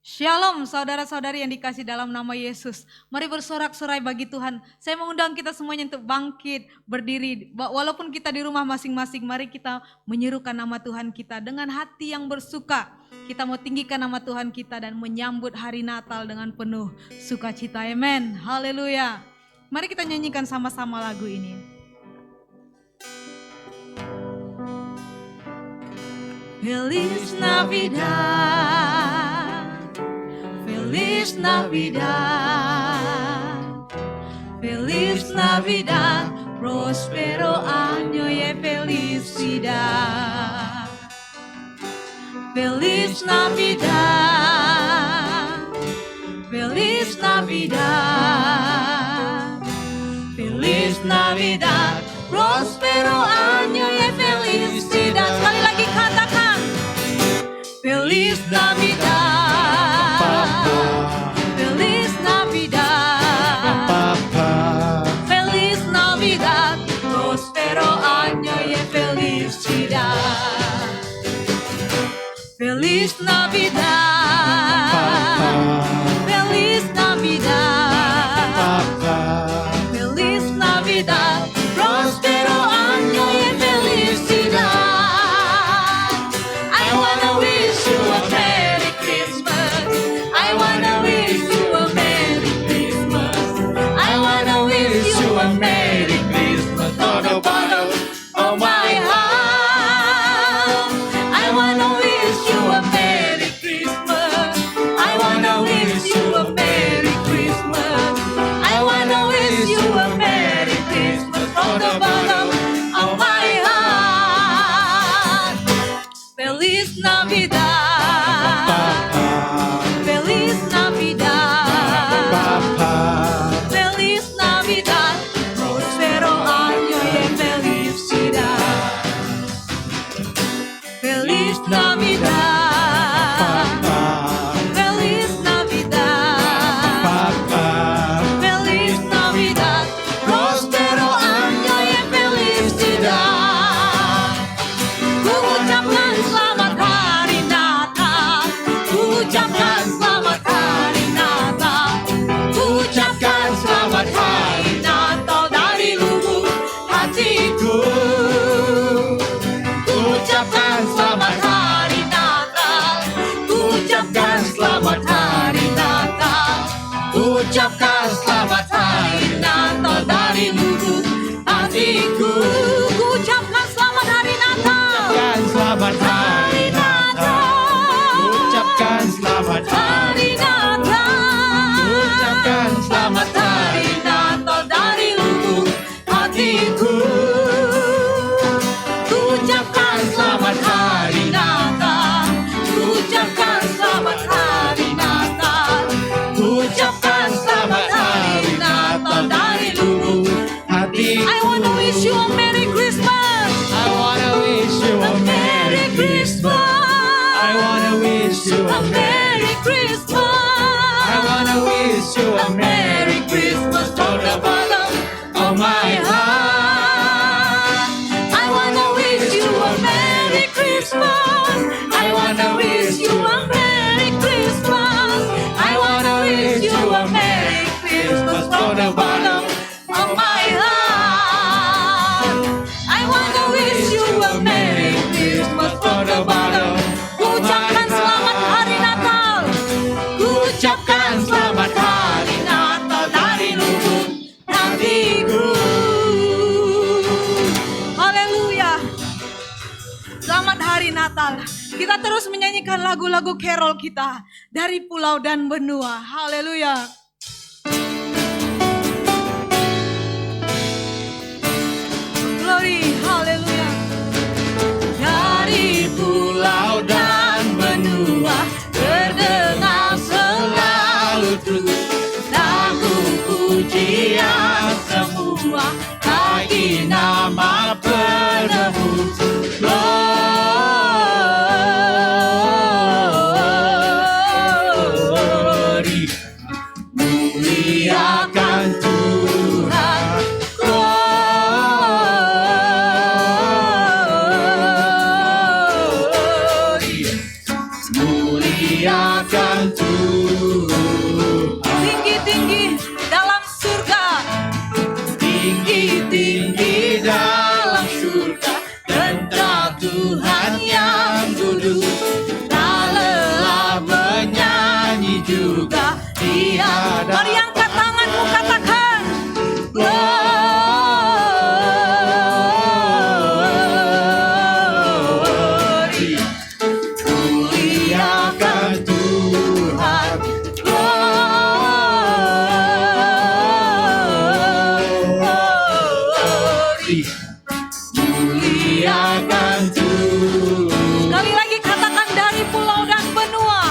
Shalom saudara-saudari yang dikasih dalam nama Yesus. Mari bersorak-sorai bagi Tuhan. Saya mengundang kita semuanya untuk bangkit, berdiri. Walaupun kita di rumah masing-masing, mari kita menyerukan nama Tuhan kita dengan hati yang bersuka. Kita mau tinggikan nama Tuhan kita dan menyambut hari Natal dengan penuh sukacita. Amen. Haleluya. Mari kita nyanyikan sama-sama lagu ini. Feliz Navidad. Feliz Navidad, Feliz Navidad, próspero año y felicidad. Feliz Navidad, Feliz Navidad, Feliz Navidad, próspero año y felicidad. Sekali lagi katakan, Feliz Navidad. Feliz Navidad, Feliz Navidad, próspero año y felicidad. Feliz Navidad, Feliz Navidad, Feliz Navidad, próspero año y felicidad. I wanna wish you a Merry Christmas. I wanna wish you a Merry Christmas. I wanna wish you a Merry Christmas from the bottom of my heart. I wanna wish you a Merry Christmas. I wanna wish you a Merry Christmas. I wanna wish you a Merry Christmas from the bottom of my heart. Feliz Navidad. Feliz Navidad, Feliz Navidad, próspero año y felicidad. Feliz Navidad, Feliz Navidad, Feliz Navidad, próspero año y felicidad. Ku ucapkan selamat hari Natal, ku ucapkan selamat hari Natal, ku ucapkan selamat hari Natal dari lubuk hatiku. Ku ucapkan selamat hari Natal, ku ucapkan selamat hari Natal, ku ucapkan selamat hari Natal dari lubuk hatiku. Ku ucapkan selamat hari Natal, Selamat hari Natal, ucapkan selamat hari Natal, ucapkan selamat hari Natal dari lubuk hatiku. Ku ucapkan selamat hari Natal, ku ucapkan selamat hari Natal, ku ucapkan selamat hari Natal dari lubuk hati. I wanna wish you a Merry Christmas. I wanna wish you a Merry Christmas. I wanna wish you A a Merry Christmas. I wanna wish you A a Merry Christmas from the bottom of my heart. I wanna wish you a Merry Christmas. I wanna wish you a Merry Christmas. I wanna wish you a Merry Christmas from the bottom of my heart. I wanna wish you a Merry Christmas from the bottom. Ku ucapkan selamat hari Natal. Ku ucapkan selamat hari Natal dari lubuk hatiku. Haleluya. Selamat hari Natal. Kita terus menyanyikan lagu-lagu carol kita dari pulau dan benua. Haleluya. Glory, haleluya. Dari pulau dan benua terdengar selalu terus lagu pujian semua bagi nama penebus. Glory, muliakan Tuhan. Glory, muliakan Tuhan. juga Dia. Mari angkat tanganmu, katakan glory. Muliakan Tuhan, glory. Muliakan Tuhan. Sekali lagi katakan dari pulau dan benua.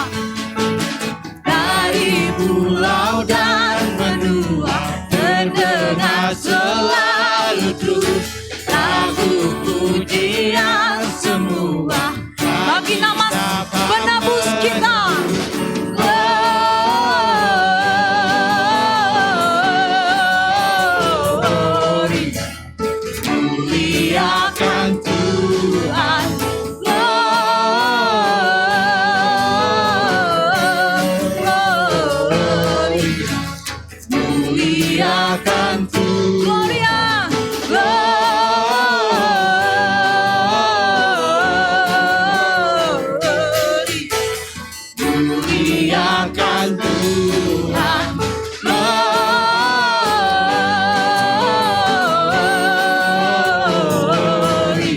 Dari pulau dan benua terdengar selalu terus lagu pujian semua bagi nama penebus kita. Glory. Muliakan Tuhan, glory. Muliakan Tuhan, Gloria, glory. Muliakan Tuhan, glory.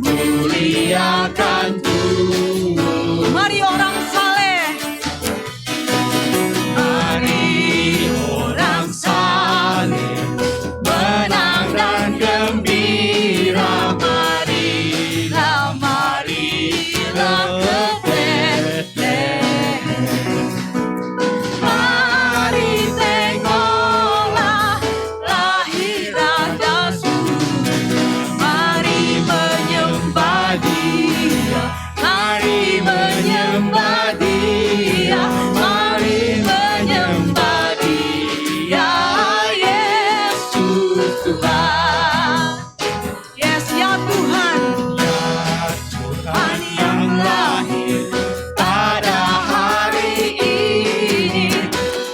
Muliakan Tuhan. Mari orang saleh, mari orang saleh, menang dan gembira. Marilah, marilah ke Betlehem. Mari tengoklah lahir Raja Surga. Mari menyembah Dia, mari menyembah Dia, mari menyembah Dia. Yesus Tuhan, yes ya Tuhan, Tuhan yang lahir pada hari ini.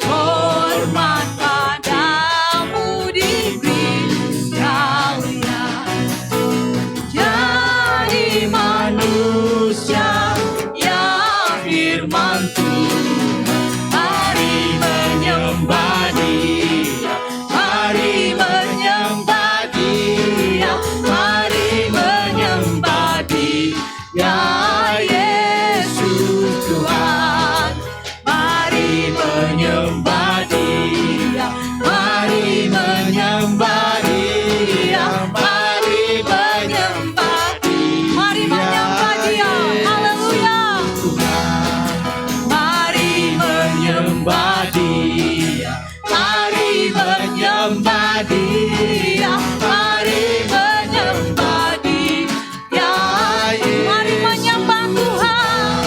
Hormat padamu diberi sekalian. Jadi manusia yang firman Tuhan. Mari menyembah Dia, mari menyembah Dia, mari menyembah Dia. Yesus Tuhan, mari menyembah Dia, mari menyembah Dia, mari menyembah Dia. Mari menyembah Dia, haleluya. Mari menyembah Dia, mari menyembah Dia, mari menyembah Dia. Mari menyembah Tuhan,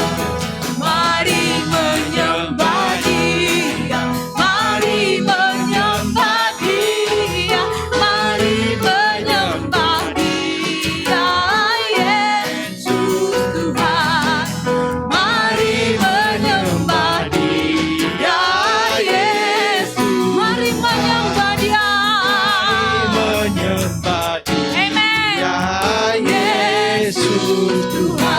mari menyembah Dia, mari menyembah Dia, mari menyembah Dia. Yesus Tuhan, mari menyembah Dia. Yesus, mari menyembah Dia. Menyembah Dia, Amen. Yesus Tuhan,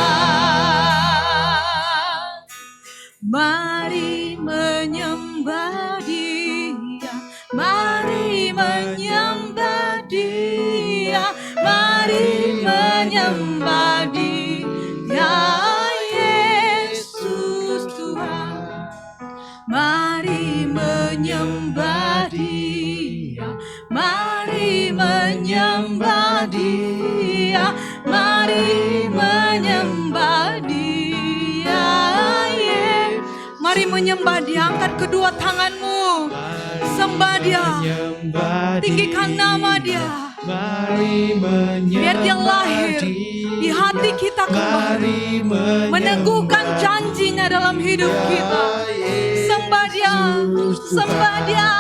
mari menyembah Dia, mari menyembah Dia, mari menyembah Dia. Yesus Tuhan, mari menyembah Dia, mari menyembah Dia, mari menyembah Dia. Mari menyembah Dia, angkat kedua tanganmu, sembah Dia, tinggikan nama Dia. Mari menyembah Biar Dia lahir di hati kita kembali, meneguhkan janjinya dalam hidup kita. Sembah Dia, sembah Dia.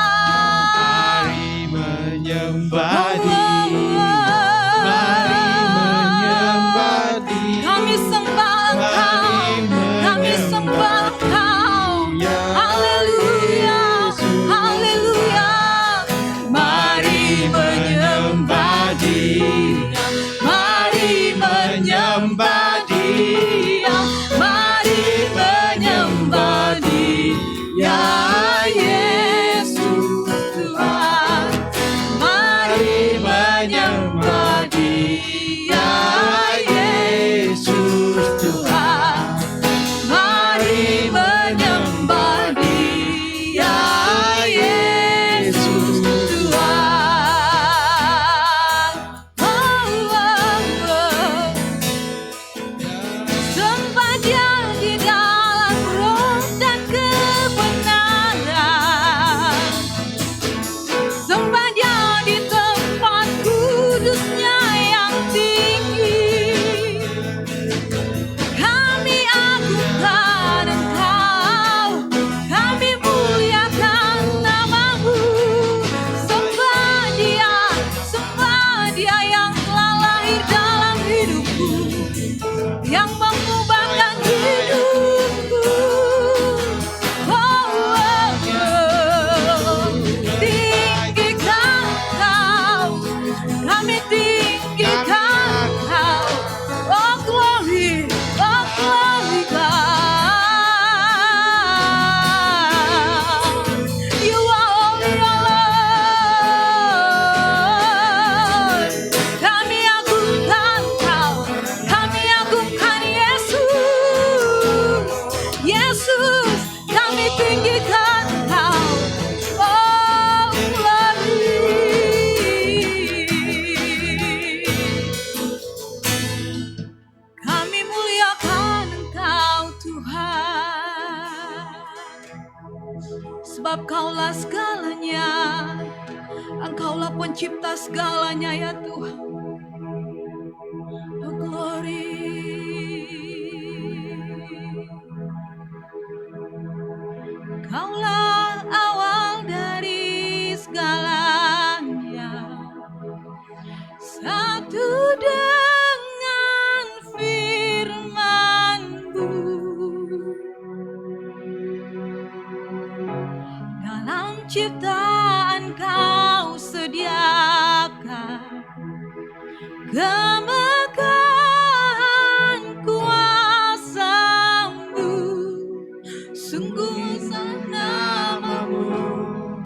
Mari menyembah Oh, Dia, oh, oh. mari menyembah Dia. Kami sembah Engkau, kami sembah Engkau. Haleluya, haleluya. Mari menyembah Dia, mari menyembah Dia, mari menyembah Dia. tinggikan Kau, oh glory. Kami muliakan Engkau Tuhan, sebab Kaulah segalanya, Engkaulah pencipta segalanya ya Tuhan. Oh glory. Kaulah awal dari segalanya, satu dengan firman-Mu. Dalam ciptaan Kau sediakan kemegahan kuasa-Mu. Sungguh namamu,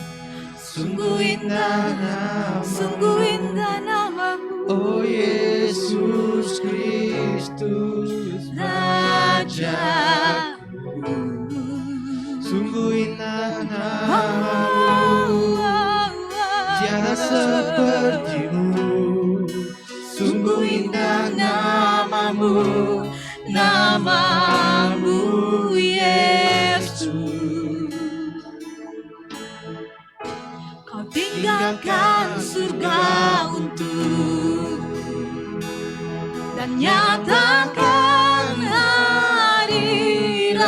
sungguh indah, sungguh indah namamu. Oh Yesus Kristus Raja, sungguh indah namamu, tiada sepertimu. Sungguh indah namamu, namamu Yesus. Kau tinggalkan surga untuk dan nyatakan hadirat-Mu.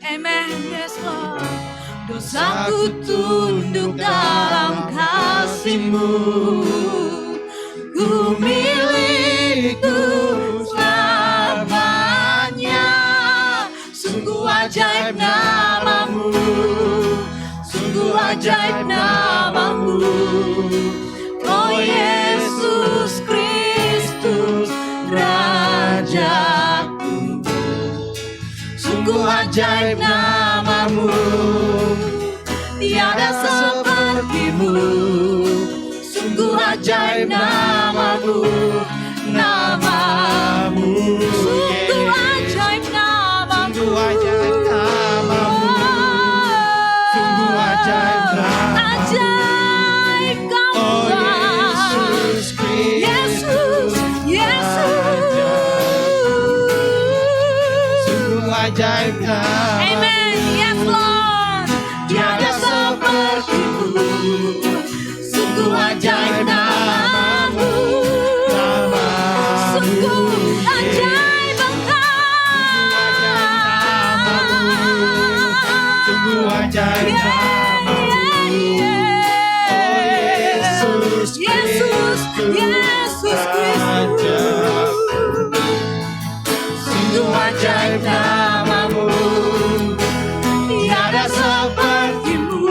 Amen, yes Lord. Dosaku tunduk dalam kasih-Mu, ku milikku selamanya. Sungguh ajaib namamu, sungguh ajaib namamu. Oh Yesus Kristus Rajaku, sungguh ajaib namamu, tiada seperti-Mu. Sungguh ajaib namamu, namamu. Sungguh ajaib namamu, sungguh ajaib namamu, sungguh ajaib namamu. ajaib Kau Oh Tuhan. Yesus Kristus sungguh ajaib namamu. Amen, yes Lord. Tiada seperti-Mu, sungguh ajaib namamu, sungguh ajaib Engkau. Sungguh ajaib namamu. Oh Yesus Yesus Kristus, sungguh ajaib namamu, tiada seperti-Mu.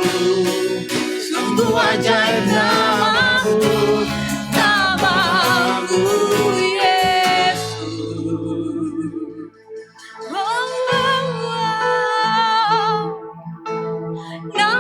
Sungguh ajaib namamu, namamu Yesus. Oh, oh, oh.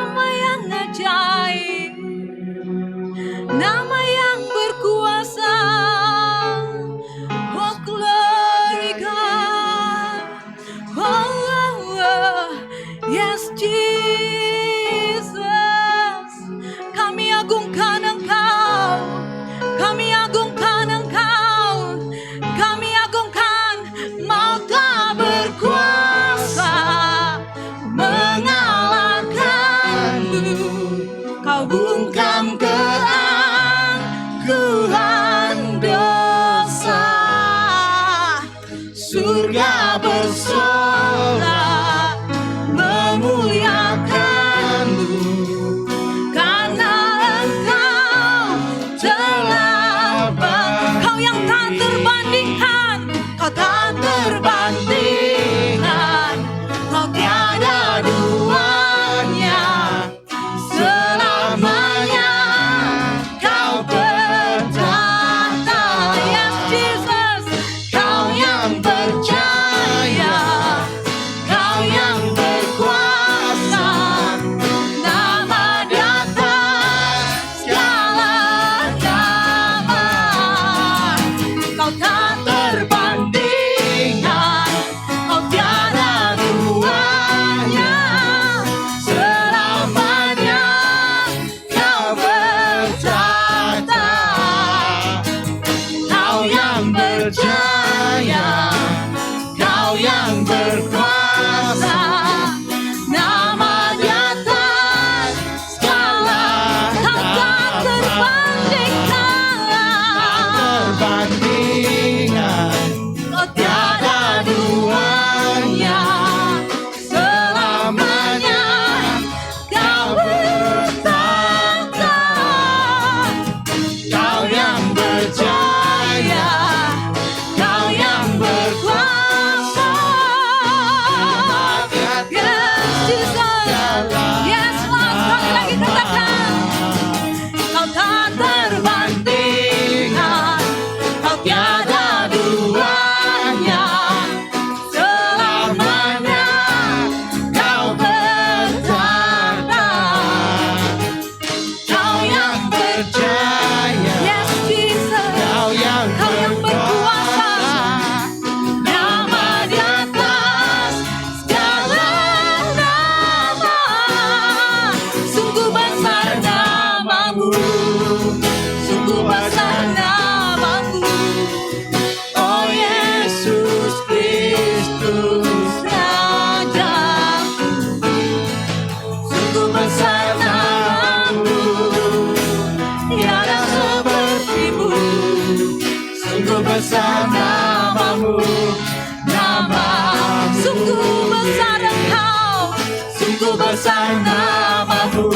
besar namamu,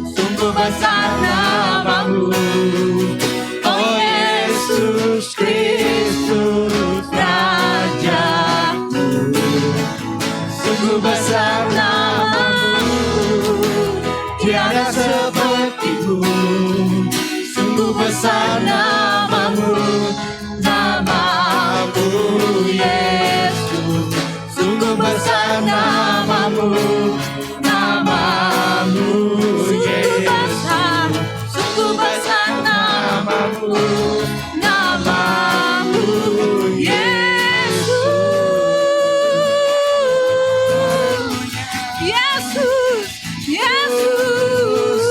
sungguh besar namamu. Oh Yesus Kristus Rajaku, sungguh besar namamu, tiada sepertimu. Sungguh besar namamu, namamu Yesus. Sungguh besar namamu, namamu Yesus. Sungguh besar namamu, namamu Yesus. Yesus, Yesus,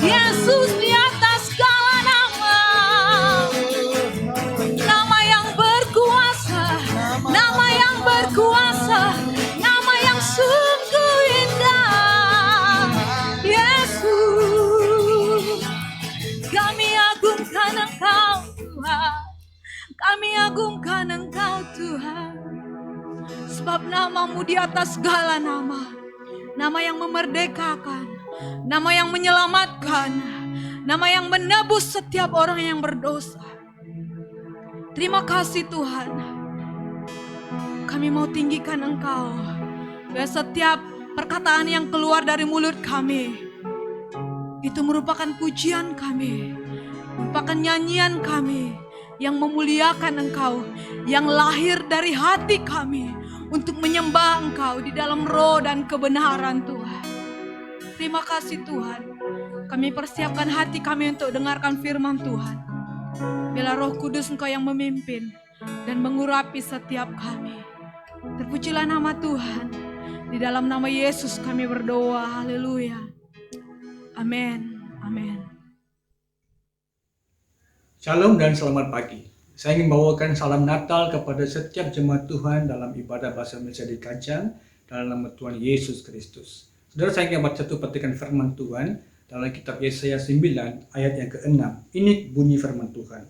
Yesus di atas segala nama. Nama yang berkuasa, nama yang berkuasa, nama yang sungguh indah. Yesus, kami agungkan Engkau Tuhan, kami agungkan Engkau Tuhan. Sebab namamu di atas segala nama. Nama yang memerdekakan, nama yang menyelamatkan, nama yang menebus setiap orang yang berdosa. Terima kasih Tuhan. Kami mau tinggikan Engkau. Biar setiap perkataan yang keluar dari mulut kami, itu merupakan pujian kami, merupakan nyanyian kami yang memuliakan Engkau, yang lahir dari hati kami untuk menyembah Engkau di dalam roh dan kebenaran Tuhan. Terima kasih Tuhan. Kami persiapkan hati kami untuk dengarkan firman Tuhan. Biarlah Roh Kudus Engkau yang memimpin dan mengurapi setiap kami. Terpujilah nama Tuhan. Di dalam nama Yesus kami berdoa. Haleluya. Amin. Amin. Shalom dan selamat pagi. Saya ingin membawakan salam Natal kepada setiap jemaat Tuhan dalam ibadah bahasa Indonesia di Kajang dalam nama Tuhan Yesus Kristus. Saudara, saya ingin baca satu petikan firman Tuhan dalam kitab Yesaya 9 ayat yang ke-6. Ini bunyi firman Tuhan.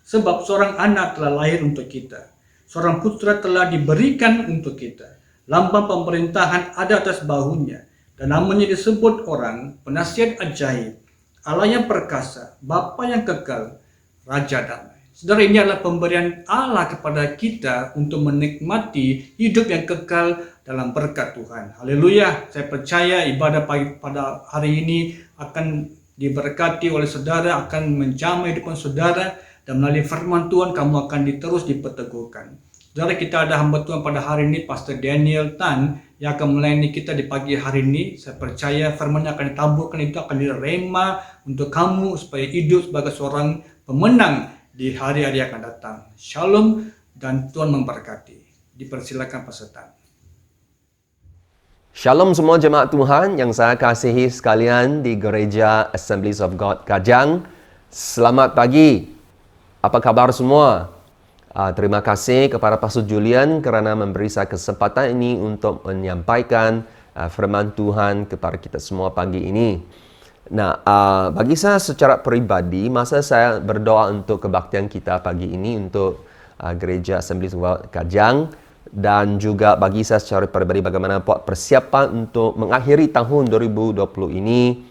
Sebab seorang anak telah lahir untuk kita, seorang putra telah diberikan untuk kita. Lambang pemerintahan ada atas bahunya, dan namanya disebut orang penasihat ajaib, Allah yang perkasa, Bapa yang kekal, Raja damai. Saudara, ini adalah pemberian Allah kepada kita untuk menikmati hidup yang kekal dalam berkat Tuhan. Haleluya. Saya percaya ibadah pagi pada hari ini akan diberkati oleh saudara, akan menjamah hidup saudara, dan melalui firman Tuhan kamu akan terus diperteguhkan. Saudara, kita ada hamba Tuhan pada hari ini, Pastor Daniel Tan, yang akan melayani kita di pagi hari ini. Saya percaya firman-Nya akan ditaburkan, itu akan direma untuk kamu supaya hidup sebagai seorang pemenang di hari-hari yang akan datang. Shalom dan Tuhan memberkati. Dipersilakan peserta. Shalom semua jemaat Tuhan yang saya kasihi sekalian di Gereja Assemblies of God Kajang. Selamat pagi. Apa kabar semua? Terima kasih kepada Pastor Julian kerana memberi saya kesempatan ini untuk menyampaikan firman Tuhan kepada kita semua pagi ini. Nah, bagi saya secara peribadi, masa saya berdoa untuk kebaktian kita pagi ini untuk Gereja Assemblies of God Kajang, dan juga bagi saya secara pribadi bagaimana buat persiapan untuk mengakhiri tahun 2020 ini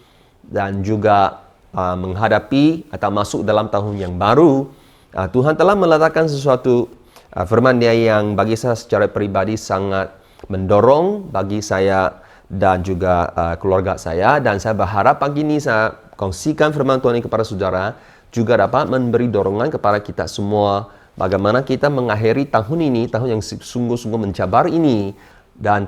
dan juga menghadapi atau masuk dalam tahun yang baru. Tuhan telah meletakkan sesuatu firman Dia yang bagi saya secara pribadi sangat mendorong bagi saya dan juga keluarga saya, dan saya berharap pagi ini saya kongsikan firman Tuhan ini kepada saudara juga dapat memberi dorongan kepada kita semua bagaimana kita mengakhiri tahun ini, tahun yang sungguh-sungguh mencabar ini, dan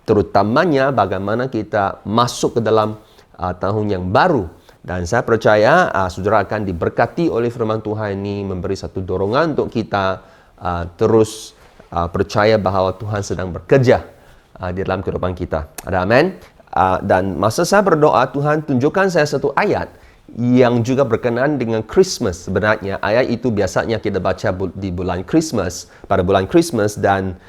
terutamanya bagaimana kita masuk ke dalam tahun yang baru. Dan saya percaya saudara akan diberkati oleh firman Tuhan ini, memberi satu dorongan untuk kita terus percaya bahawa Tuhan sedang bekerja di dalam kehidupan kita. Ada amin? Dan masa saya berdoa, Tuhan tunjukkan saya satu ayat yang juga berkenaan dengan Christmas. Sebenarnya ayat itu biasanya kita baca di bulan Christmas, pada bulan Christmas, dan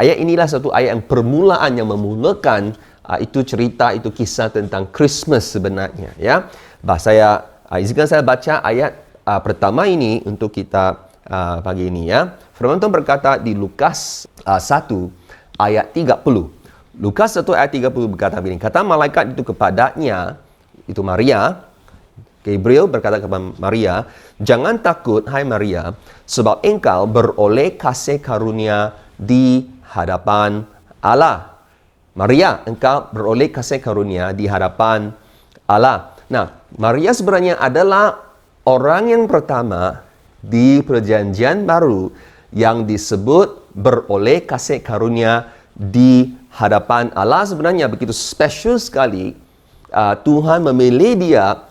ayat inilah satu ayat yang permulaan yang memulakan itu cerita, itu kisah tentang Christmas sebenarnya, ya. Saya izinkan saya baca ayat pertama ini untuk kita pagi ini, ya. Firman Tuhan berkata di Lukas 1 ayat 30. Lukas 1 ayat 30 berkata begini, kata malaikat itu kepadanya, itu Maria, Gabriel berkata kepada Maria, jangan takut hai Maria, sebab engkau beroleh kasih karunia di hadapan Allah. Maria, engkau beroleh kasih karunia di hadapan Allah. Nah, Maria sebenarnya adalah orang yang pertama di Perjanjian Baru yang disebut beroleh kasih karunia di hadapan Allah. Sebenarnya begitu spesial sekali. Tuhan memilih dia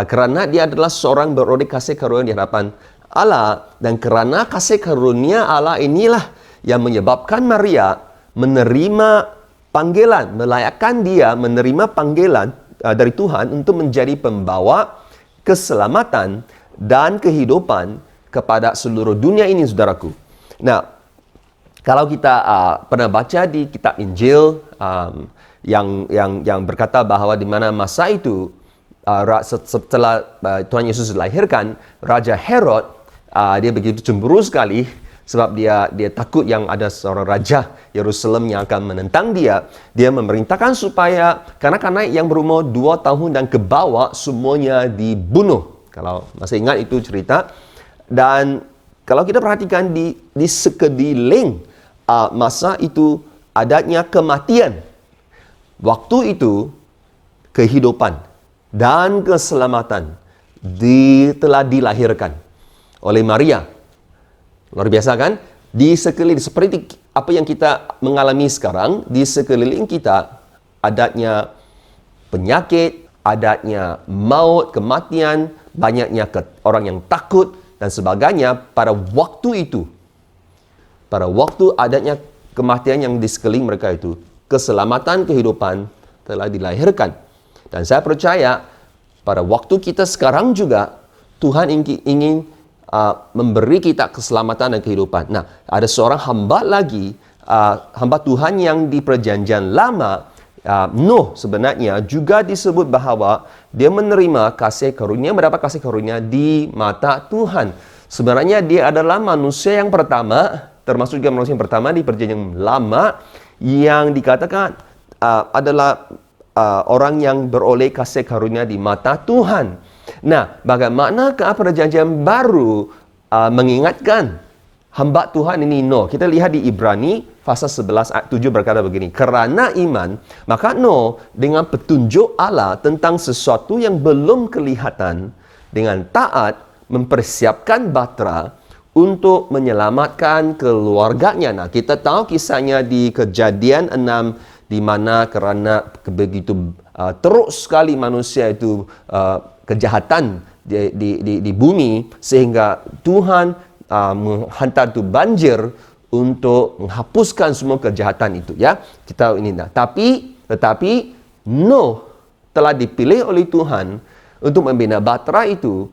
kerana dia adalah seorang beroleh kasih karunia di hadapan Allah. Dan kerana kasih karunia Allah inilah yang menyebabkan Maria menerima panggilan, melayakkan dia menerima panggilan dari Tuhan untuk menjadi pembawa keselamatan dan kehidupan kepada seluruh dunia ini, saudaraku. Nah, kalau kita pernah baca di kitab Injil yang berkata bahawa di mana masa itu setelah Tuhan Yesus dilahirkan, Raja Herod dia begitu cemburu sekali sebab dia takut yang ada seorang raja Yerusalem yang akan menentang dia. Dia memerintahkan supaya kanak-kanak yang berumur 2 tahun dan ke bawah semuanya dibunuh. Kalau masih ingat itu cerita. Dan kalau kita perhatikan di sekeliling masa itu adanya kematian. Waktu itu kehidupan dan keselamatan telah dilahirkan oleh Maria. Luar biasa kan? Di sekeliling, seperti apa yang kita mengalami sekarang, di sekeliling kita adanya penyakit, adanya maut, kematian, banyaknya orang yang takut dan sebagainya. Pada waktu itu, pada waktu adanya kematian yang di sekeliling mereka itu, keselamatan kehidupan telah dilahirkan. Dan saya percaya pada waktu kita sekarang juga Tuhan ingin memberi kita keselamatan dan kehidupan. Nah, ada seorang hamba lagi, hamba Tuhan yang di Perjanjian Lama, Nuh sebenarnya juga disebut bahawa dia menerima kasih karunia, mendapat kasih karunia di mata Tuhan. Sebenarnya dia adalah manusia yang pertama, termasuk juga manusia yang pertama di Perjanjian Lama yang dikatakan adalah orang yang beroleh kasih karunia di mata Tuhan. Nah, bagaimanakah Perjanjian Baru mengingatkan hamba Tuhan ini Nuh? Kita lihat di Ibrani pasal 11 ayat 7 berkata begini, kerana iman, maka Nuh dengan petunjuk Allah tentang sesuatu yang belum kelihatan, dengan taat mempersiapkan batra untuk menyelamatkan keluarganya. Nah, kita tahu kisahnya di Kejadian 6, di mana kerana begitu teruk sekali manusia itu kejahatan di bumi, sehingga Tuhan menghantar tu banjir untuk menghapuskan semua kejahatan itu, ya. Kita ini dah. Tetapi Nuh telah dipilih oleh Tuhan untuk membina batra itu,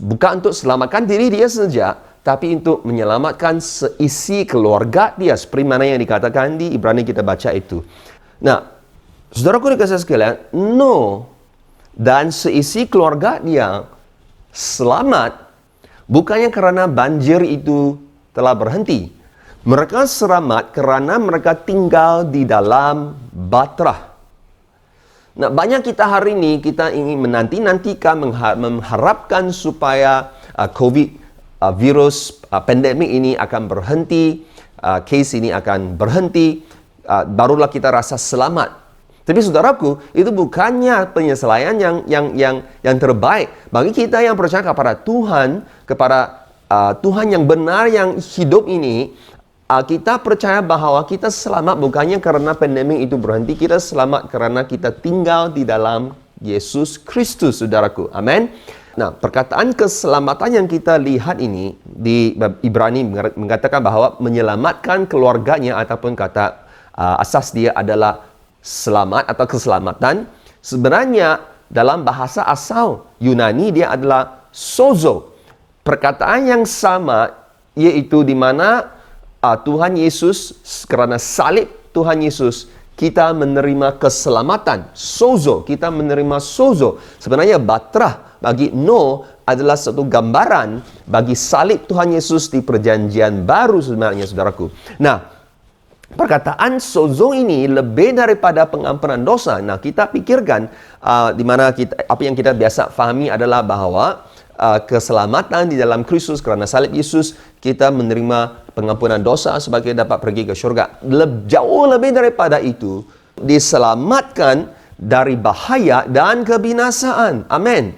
bukan untuk selamatkan diri dia saja, tapi untuk menyelamatkan seisi keluarga dia, seperti mana yang dikatakan di Ibrani kita baca itu. Nah, saudaraku dikasih sekalian, Nuh dan seisi keluarga dia selamat bukannya kerana banjir itu telah berhenti. Mereka selamat kerana mereka tinggal di dalam batra. Nah, banyak kita hari ini kita ingin menanti-nantikan, mengharapkan supaya COVID virus pandemik ini akan berhenti, case ini akan berhenti, barulah kita rasa selamat. Tapi saudaraku, itu bukannya penyesuaian yang terbaik bagi kita yang percaya kepada Tuhan, kepada Tuhan yang benar yang hidup ini. Kita percaya bahawa kita selamat bukannya kerana pandemik itu berhenti, kita selamat kerana kita tinggal di dalam Yesus Kristus, saudaraku. Amin. Nah, perkataan keselamatan yang kita lihat ini di Ibrani mengatakan bahawa menyelamatkan keluarganya, ataupun kata asas dia adalah selamat atau keselamatan. Sebenarnya dalam bahasa asal Yunani dia adalah sozo. Perkataan yang sama, iaitu di mana Tuhan Yesus, kerana salib Tuhan Yesus, kita menerima keselamatan. Sozo, kita menerima sozo. Sebenarnya batrah bagi Nuh adalah satu gambaran bagi salib Tuhan Yesus di Perjanjian Baru sebenarnya, saudaraku. Nah, perkataan sozo ini lebih daripada pengampunan dosa. Nah, kita pikirkan di mana apa yang kita biasa fahami adalah bahawa keselamatan di dalam Kristus kerana salib Yesus, kita menerima pengampunan dosa sebagai dapat pergi ke syurga. Jauh lebih daripada itu, diselamatkan dari bahaya dan kebinasaan. Amin.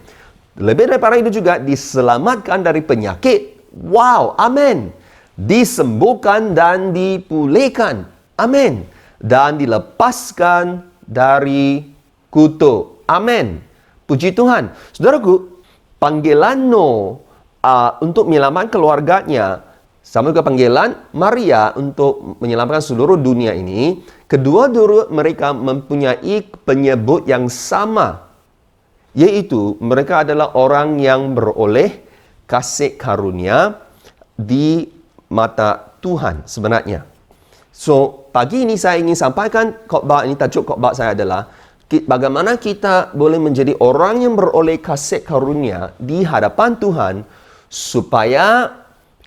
Lebih daripada itu juga diselamatkan dari penyakit. Wow, amin. Disembuhkan dan dipulihkan. Amin. Dan dilepaskan dari kutuk. Amin. Puji Tuhan. Saudaraku, panggilan Nuh untuk menyelamatkan keluarganya sama juga panggilan Maria untuk menyelamatkan seluruh dunia ini, kedua-dua mereka mempunyai penyebut yang sama, yaitu mereka adalah orang yang beroleh kasih karunia di mata Tuhan sebenarnya. So, pagi ini saya ingin sampaikan khotbah ini, tajuk khotbah saya adalah bagaimana kita boleh menjadi orang yang beroleh kasih karunia di hadapan Tuhan supaya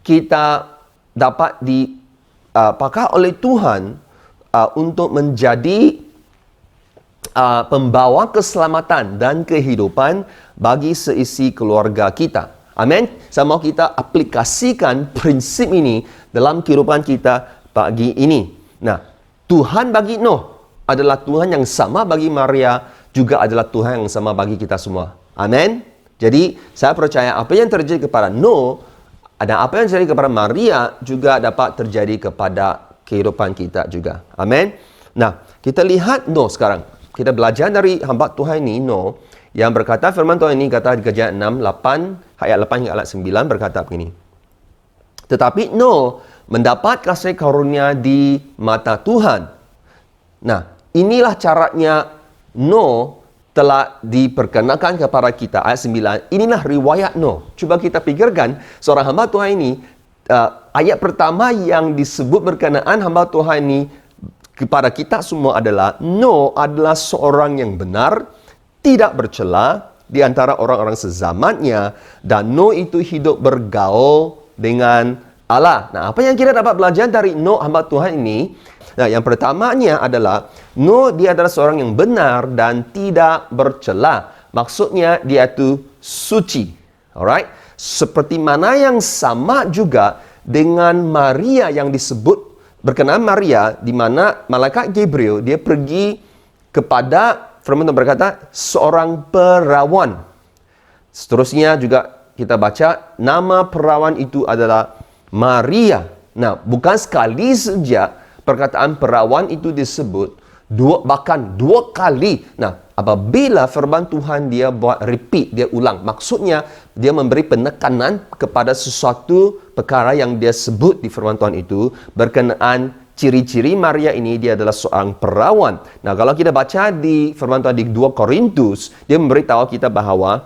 kita dapat dipakai oleh Tuhan untuk menjadi pembawa keselamatan dan kehidupan bagi seisi keluarga kita. Amin. Saya mau kita aplikasikan prinsip ini dalam kehidupan kita pagi ini. Nah, Tuhan bagi Nuh adalah Tuhan yang sama bagi Maria, juga adalah Tuhan yang sama bagi kita semua. Amin. Jadi, saya percaya apa yang terjadi kepada Nuh dan apa yang terjadi kepada Maria juga dapat terjadi kepada kehidupan kita juga. Amin. Nah, kita lihat Nuh sekarang. Kita belajar dari hamba Tuhan ini, Nuh, yang berkata, firman Tuhan ini kata di Kejadian 6, ayat 8 hingga ayat 9 berkata begini. Tetapi Nuh mendapat kasih karunia di mata Tuhan. Nah, inilah caranya Nuh telah diperkenalkan kepada kita. Ayat 9, inilah riwayat Nuh. Cuba kita pikirkan, seorang hamba Tuhan ini, ayat pertama yang disebut berkenaan hamba Tuhan ini kepada kita semua adalah Nuh adalah seorang yang benar, tidak bercela di antara orang-orang sezamannya, dan Nuh itu hidup bergaul dengan Allah. Nah, apa yang kita dapat belajar dari Nuh hamba Tuhan ini? Nah, yang pertamanya adalah Nuh dia adalah seorang yang benar dan tidak bercela. Maksudnya dia itu suci. Alright? Seperti mana yang sama juga dengan Maria yang disebut berkenaan Maria, di mana malaikat Gabriel dia pergi kepada, firman Tuhan berkata, seorang perawan. Seterusnya juga kita baca nama perawan itu adalah Maria. Nah, bukan sekali saja perkataan perawan itu disebut, bahkan dua kali. Nah, apabila firman Tuhan dia buat repeat, dia ulang, maksudnya dia memberi penekanan kepada sesuatu perkara yang dia sebut di firman Tuhan itu berkenaan ciri-ciri Maria ini, dia adalah seorang perawan. Nah, kalau kita baca di firman Tuhan di 2 Korintus, dia memberitahu kita bahawa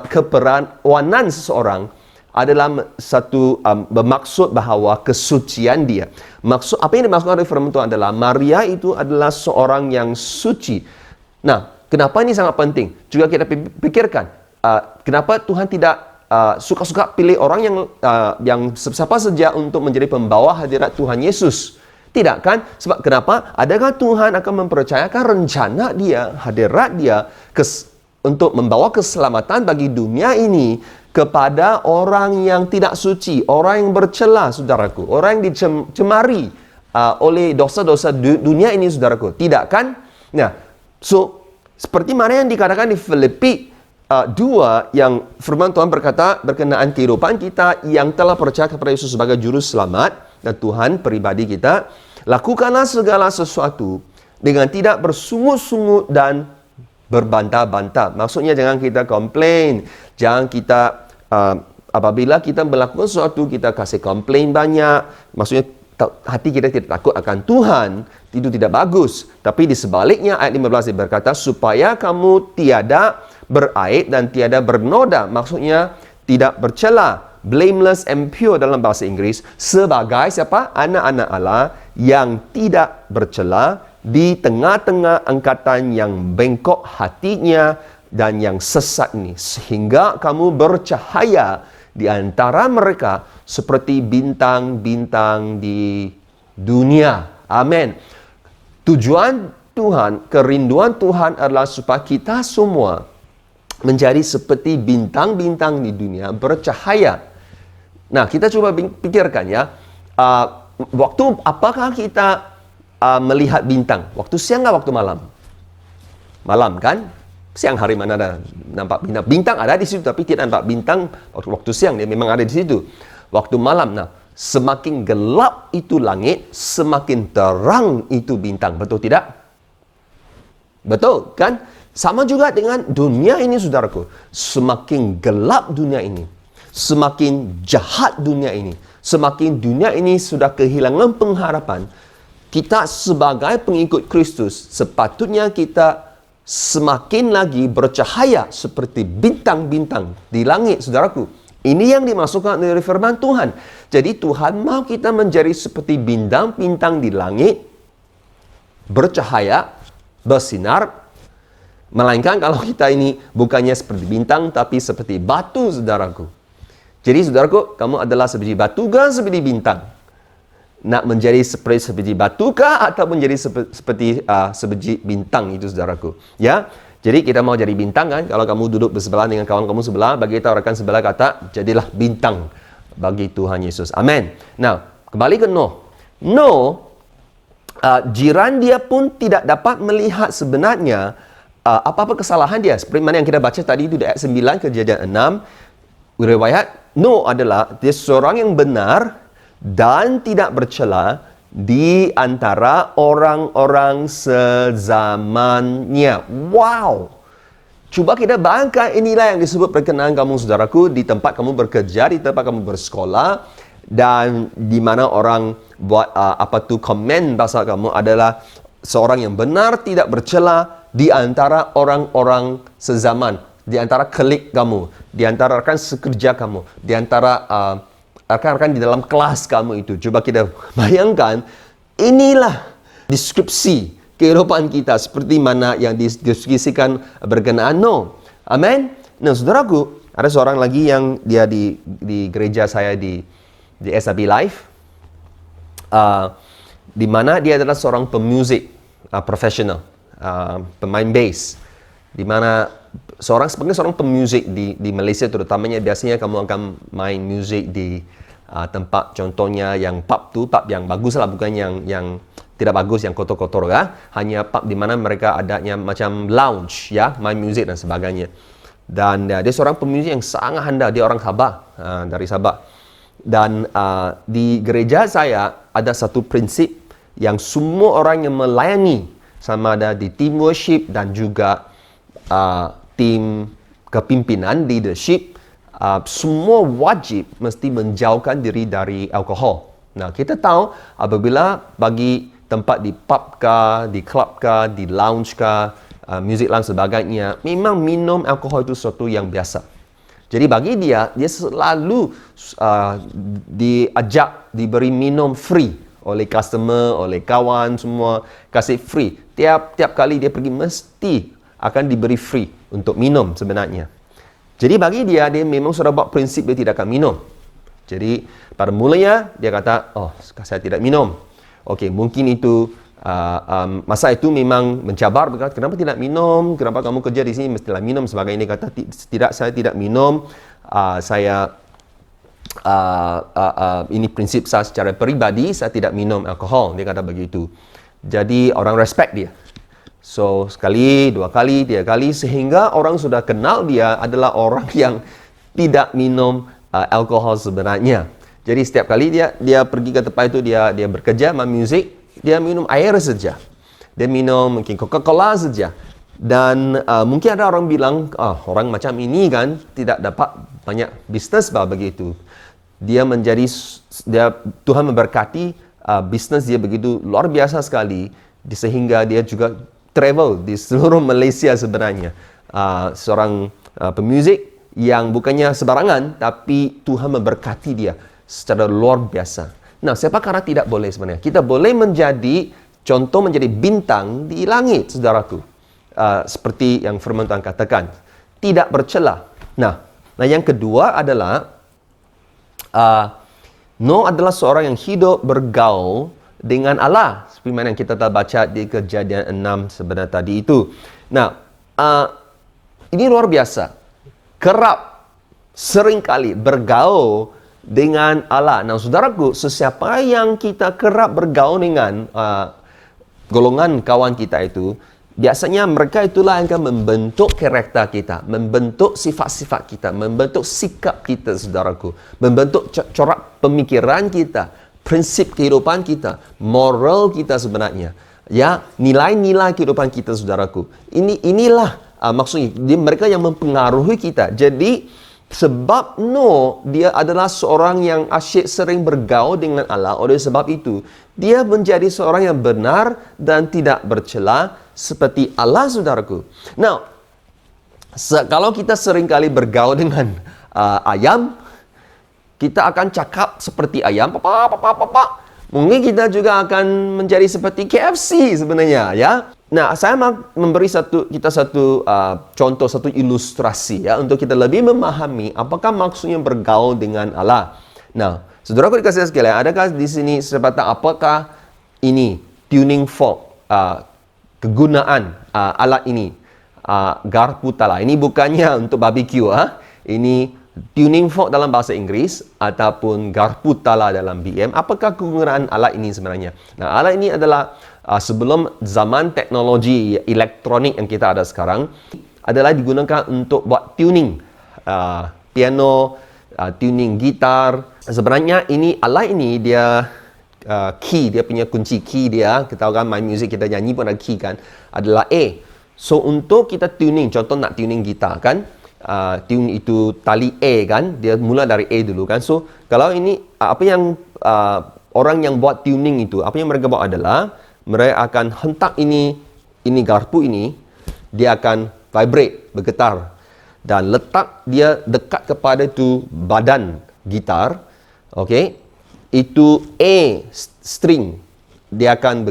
keperawanan seseorang adalah satu bermaksud bahawa kesucian dia. Maksud apa yang dimaksudkan oleh firman Tuhan adalah Maria itu adalah seorang yang suci. Nah, kenapa ini sangat penting? Juga kita pikirkan, kenapa Tuhan tidak suka-suka pilih orang yang siapa saja untuk menjadi pembawa hadirat Tuhan Yesus? Tidak kan? Sebab kenapa? Adakah Tuhan akan mempercayakan rencana dia, hadirat dia untuk membawa keselamatan bagi dunia ini kepada orang yang tidak suci, orang yang bercela, saudaraku, orang yang dicemari oleh dosa-dosa dunia ini, saudaraku. Tidak kan? Nah, so seperti mana yang dikatakan di Filipi 2 yang firman Tuhan berkata berkenaan kehidupan kita yang telah percaya kepada Yesus sebagai juru selamat dan Tuhan pribadi kita, lakukanlah segala sesuatu dengan tidak bersungut-sungut dan berbantah-bantah. Maksudnya jangan kita komplain, jangan kita apabila kita melakukan sesuatu kita kasih komplain banyak. Maksudnya hati kita tidak takut akan Tuhan, itu tidak bagus. Tapi di sebaliknya ayat 15 dia berkata supaya kamu tiada beraib dan tiada bernoda. Maksudnya tidak bercela, blameless and pure dalam bahasa Inggris, sebagai siapa? Anak-anak Allah yang tidak bercela di tengah-tengah angkatan yang bengkok hatinya dan yang sesat ini, sehingga kamu bercahaya di antara mereka seperti bintang-bintang di dunia. Amin. Tujuan Tuhan, kerinduan Tuhan adalah supaya kita semua menjadi seperti bintang-bintang di dunia, bercahaya. Nah, kita coba pikirkan ya, waktu apakah kita melihat bintang? Waktu siang atau waktu malam? Malam kan? Siang hari mana ada nampak bintang? Bintang ada di situ, tapi tidak nampak bintang waktu siang, dia memang ada di situ. Waktu malam, nah, semakin gelap itu langit, semakin terang itu bintang. Betul tidak? Betul kan? Sama juga dengan dunia ini, saudaraku. Semakin gelap dunia ini, semakin jahat dunia ini, semakin dunia ini sudah kehilangan pengharapan. Kita sebagai pengikut Kristus, sepatutnya kita semakin lagi bercahaya seperti bintang-bintang di langit, saudaraku. Ini yang dimasukkan dari firman Tuhan. Jadi Tuhan mau kita menjadi seperti bintang-bintang di langit, bercahaya, bersinar. Melainkan kalau kita ini bukannya seperti bintang, tapi seperti batu, saudaraku. Jadi saudaraku, kamu adalah seperti batu kah seperti bintang? Nak menjadi seperti batu kah atau menjadi seperti bintang itu, saudaraku? Ya, jadi kita mau jadi bintang kan? Kalau kamu duduk bersebelahan dengan kawan kamu sebelah, bagi kita rekan sebelah kata, jadilah bintang bagi Tuhan Yesus. Amin. Nah, kembali ke Noh. Noh, jiran dia pun tidak dapat melihat sebenarnya apa-apa kesalahan dia. Seperti mana yang kita baca tadi itu di ayat 9, Kejadian 6. Riwayat Noh adalah dia seorang yang benar dan tidak bercela di antara orang-orang sezamannya. Wow! Coba kita bayangkan, inilah yang disebut perkenan kamu, saudaraku, di tempat kamu bekerja, di tempat kamu bersekolah, dan di mana orang buat komen pasal kamu adalah seorang yang benar, tidak bercela di antara orang-orang sezaman, di antara klik kamu, di antara rekan sekerja kamu, di antara rekan-rekan di dalam kelas kamu itu. Coba kita bayangkan, inilah deskripsi kehidupan kita seperti mana yang dideskripsikan berkenaan Noh. Amin. Nah, saudaraku, ada seorang lagi yang dia di gereja saya di SAB Life, di mana dia adalah seorang pemuzik profesional, pemain bass, di mana sebagai seorang pemuzik di Malaysia terutamanya, biasanya kamu akan main musik di tempat contohnya yang pub yang bagus lah, bukan yang tidak bagus, yang kotor-kotor ya. Hanya pub di mana mereka adanya macam lounge ya, main musik dan sebagainya. Dan dia seorang pemuzik yang sangat handal, dia orang Sabah, dari Sabah. Dan di gereja saya ada satu prinsip yang semua orang yang melayani, sama ada di team worship dan juga tim kepimpinan, leadership, semua wajib mesti menjauhkan diri dari alkohol. Nah, kita tahu apabila bagi tempat di pub kah, di club kah, di lounge kah, music dan sebagainya, memang minum alkohol itu sesuatu yang biasa. Jadi bagi dia selalu diberi minum free oleh customer, oleh kawan, semua kasih free. Tiap kali dia pergi mesti akan diberi free untuk minum sebenarnya. Jadi bagi dia memang sudah buat prinsip dia tidak akan minum. Jadi pada mulanya dia kata, saya tidak minum. Okey, mungkin itu masa itu memang mencabar, berkata, kenapa tidak minum? Kenapa kamu kerja di sini mestilah minum? Sebagainya. Dia kata, tidak, saya tidak minum. Ini prinsip saya secara peribadi, saya tidak minum alkohol. Dia kata begitu. Jadi orang respect dia. So, sekali, dua kali, tiga kali, sehingga orang sudah kenal dia adalah orang yang tidak minum alkohol sebenarnya. Jadi setiap kali dia pergi ke tempat itu, dia bekerja, main musik, dia minum air saja. Dia minum mungkin Coca-Cola saja. Dan mungkin ada orang bilang, orang macam ini kan tidak dapat banyak bisnes begitu. Tuhan memberkati bisnes dia begitu luar biasa sekali, sehingga dia juga travel di seluruh Malaysia sebenarnya. Seorang pemuzik yang bukannya sembarangan, tapi Tuhan memberkati dia secara luar biasa. Nah, siapakah tidak boleh sebenarnya? Kita boleh menjadi contoh, menjadi bintang di langit, saudaraku. Seperti yang firman Tuhan katakan, tidak bercela. Nah, yang kedua adalah Noh adalah seorang yang hidup bergaul dengan Allah. Seperti mana yang kita telah baca di Kejadian 6 sebenarnya tadi itu. Nah, ini luar biasa. Kerap, seringkali bergaul dengan Allah. Nah, saudaraku, sesiapa yang kita kerap bergaul dengan golongan kawan kita itu, biasanya mereka itulah yang akan membentuk karakter kita, membentuk sifat-sifat kita, membentuk sikap kita, saudaraku, membentuk corak pemikiran kita, prinsip kehidupan kita, moral kita sebenarnya. Ya, nilai-nilai kehidupan kita, saudaraku. Inilah maksudnya mereka yang mempengaruhi kita. Jadi sebab dia adalah seorang yang asyik sering bergaul dengan Allah. Oleh sebab itu, dia menjadi seorang yang benar dan tidak bercela seperti Allah, saudaraku. Nah, kalau kita sering kali bergaul dengan ayam, kita akan cakap seperti ayam, papa. Mungkin kita juga akan menjadi seperti KFC sebenarnya, ya. Nah, saya memberi kita satu contoh, satu ilustrasi ya, untuk kita lebih memahami apakah maksudnya bergaul dengan Allah. Nah, saudaraku dikasih sekalian, adakah di sini sebatas apakah ini tuning fork, kegunaan alat ini, garpu tala. Ini bukannya untuk barbecue, ini tuning fork dalam bahasa Inggris ataupun garpu tala dalam BM. Apakah kegunaan alat ini sebenarnya? Nah, alat ini adalah sebelum zaman teknologi elektronik yang kita ada sekarang, adalah digunakan untuk buat tuning piano, tuning gitar. Sebenarnya alat ini dia key, dia punya kunci key dia, kita tahu kan main music kita nyanyi pun ada key kan, adalah A. So untuk kita tuning, contoh nak tuning gitar kan, tune itu tali A kan, dia mula dari A dulu kan. So kalau ini apa yang orang yang buat tuning itu, apa yang mereka buat adalah mereka akan hentak ini garpu ini, dia akan vibrate, bergetar, dan letak dia dekat kepada itu badan gitar, okey, itu A string, dia akan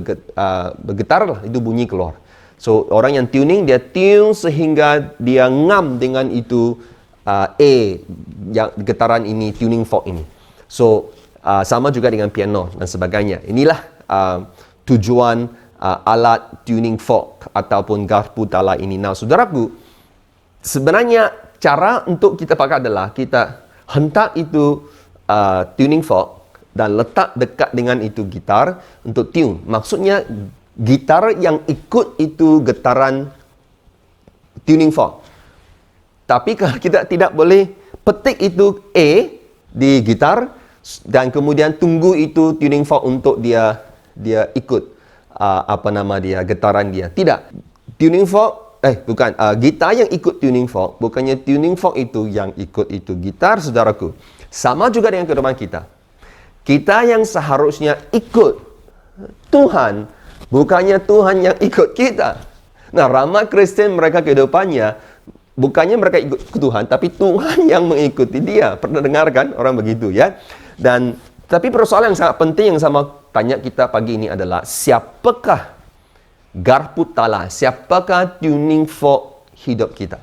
bergetar lah, itu bunyi keluar. So orang yang tuning, dia tune sehingga dia ngam dengan itu A, yang getaran ini, tuning fork ini. So sama juga dengan piano dan sebagainya. Inilah tujuan alat tuning fork ataupun garpu tala ini. Nah, saudaraku, sebenarnya cara untuk kita pakai adalah kita hentak itu tuning fork dan letak dekat dengan itu gitar untuk tune. Maksudnya gitar yang ikut itu getaran tuning fork. Tapi kalau kita tidak boleh petik itu A di gitar dan kemudian tunggu itu tuning fork untuk dia ikut getaran dia. Tidak. Tuning fork gitar yang ikut tuning fork, bukannya tuning fork itu yang ikut itu gitar, saudaraku. Sama juga dengan kehidupan kita. Kita yang seharusnya ikut Tuhan, bukannya Tuhan yang ikut kita. Nah, ramai Kristen mereka kehidupannya bukannya mereka ikut Tuhan, tapi Tuhan yang mengikuti dia. Pernah dengar kan orang begitu, ya? Tapi persoalan yang sangat penting yang sama tanya kita pagi ini adalah, siapakah garpu tala, siapakah tuning fork hidup kita?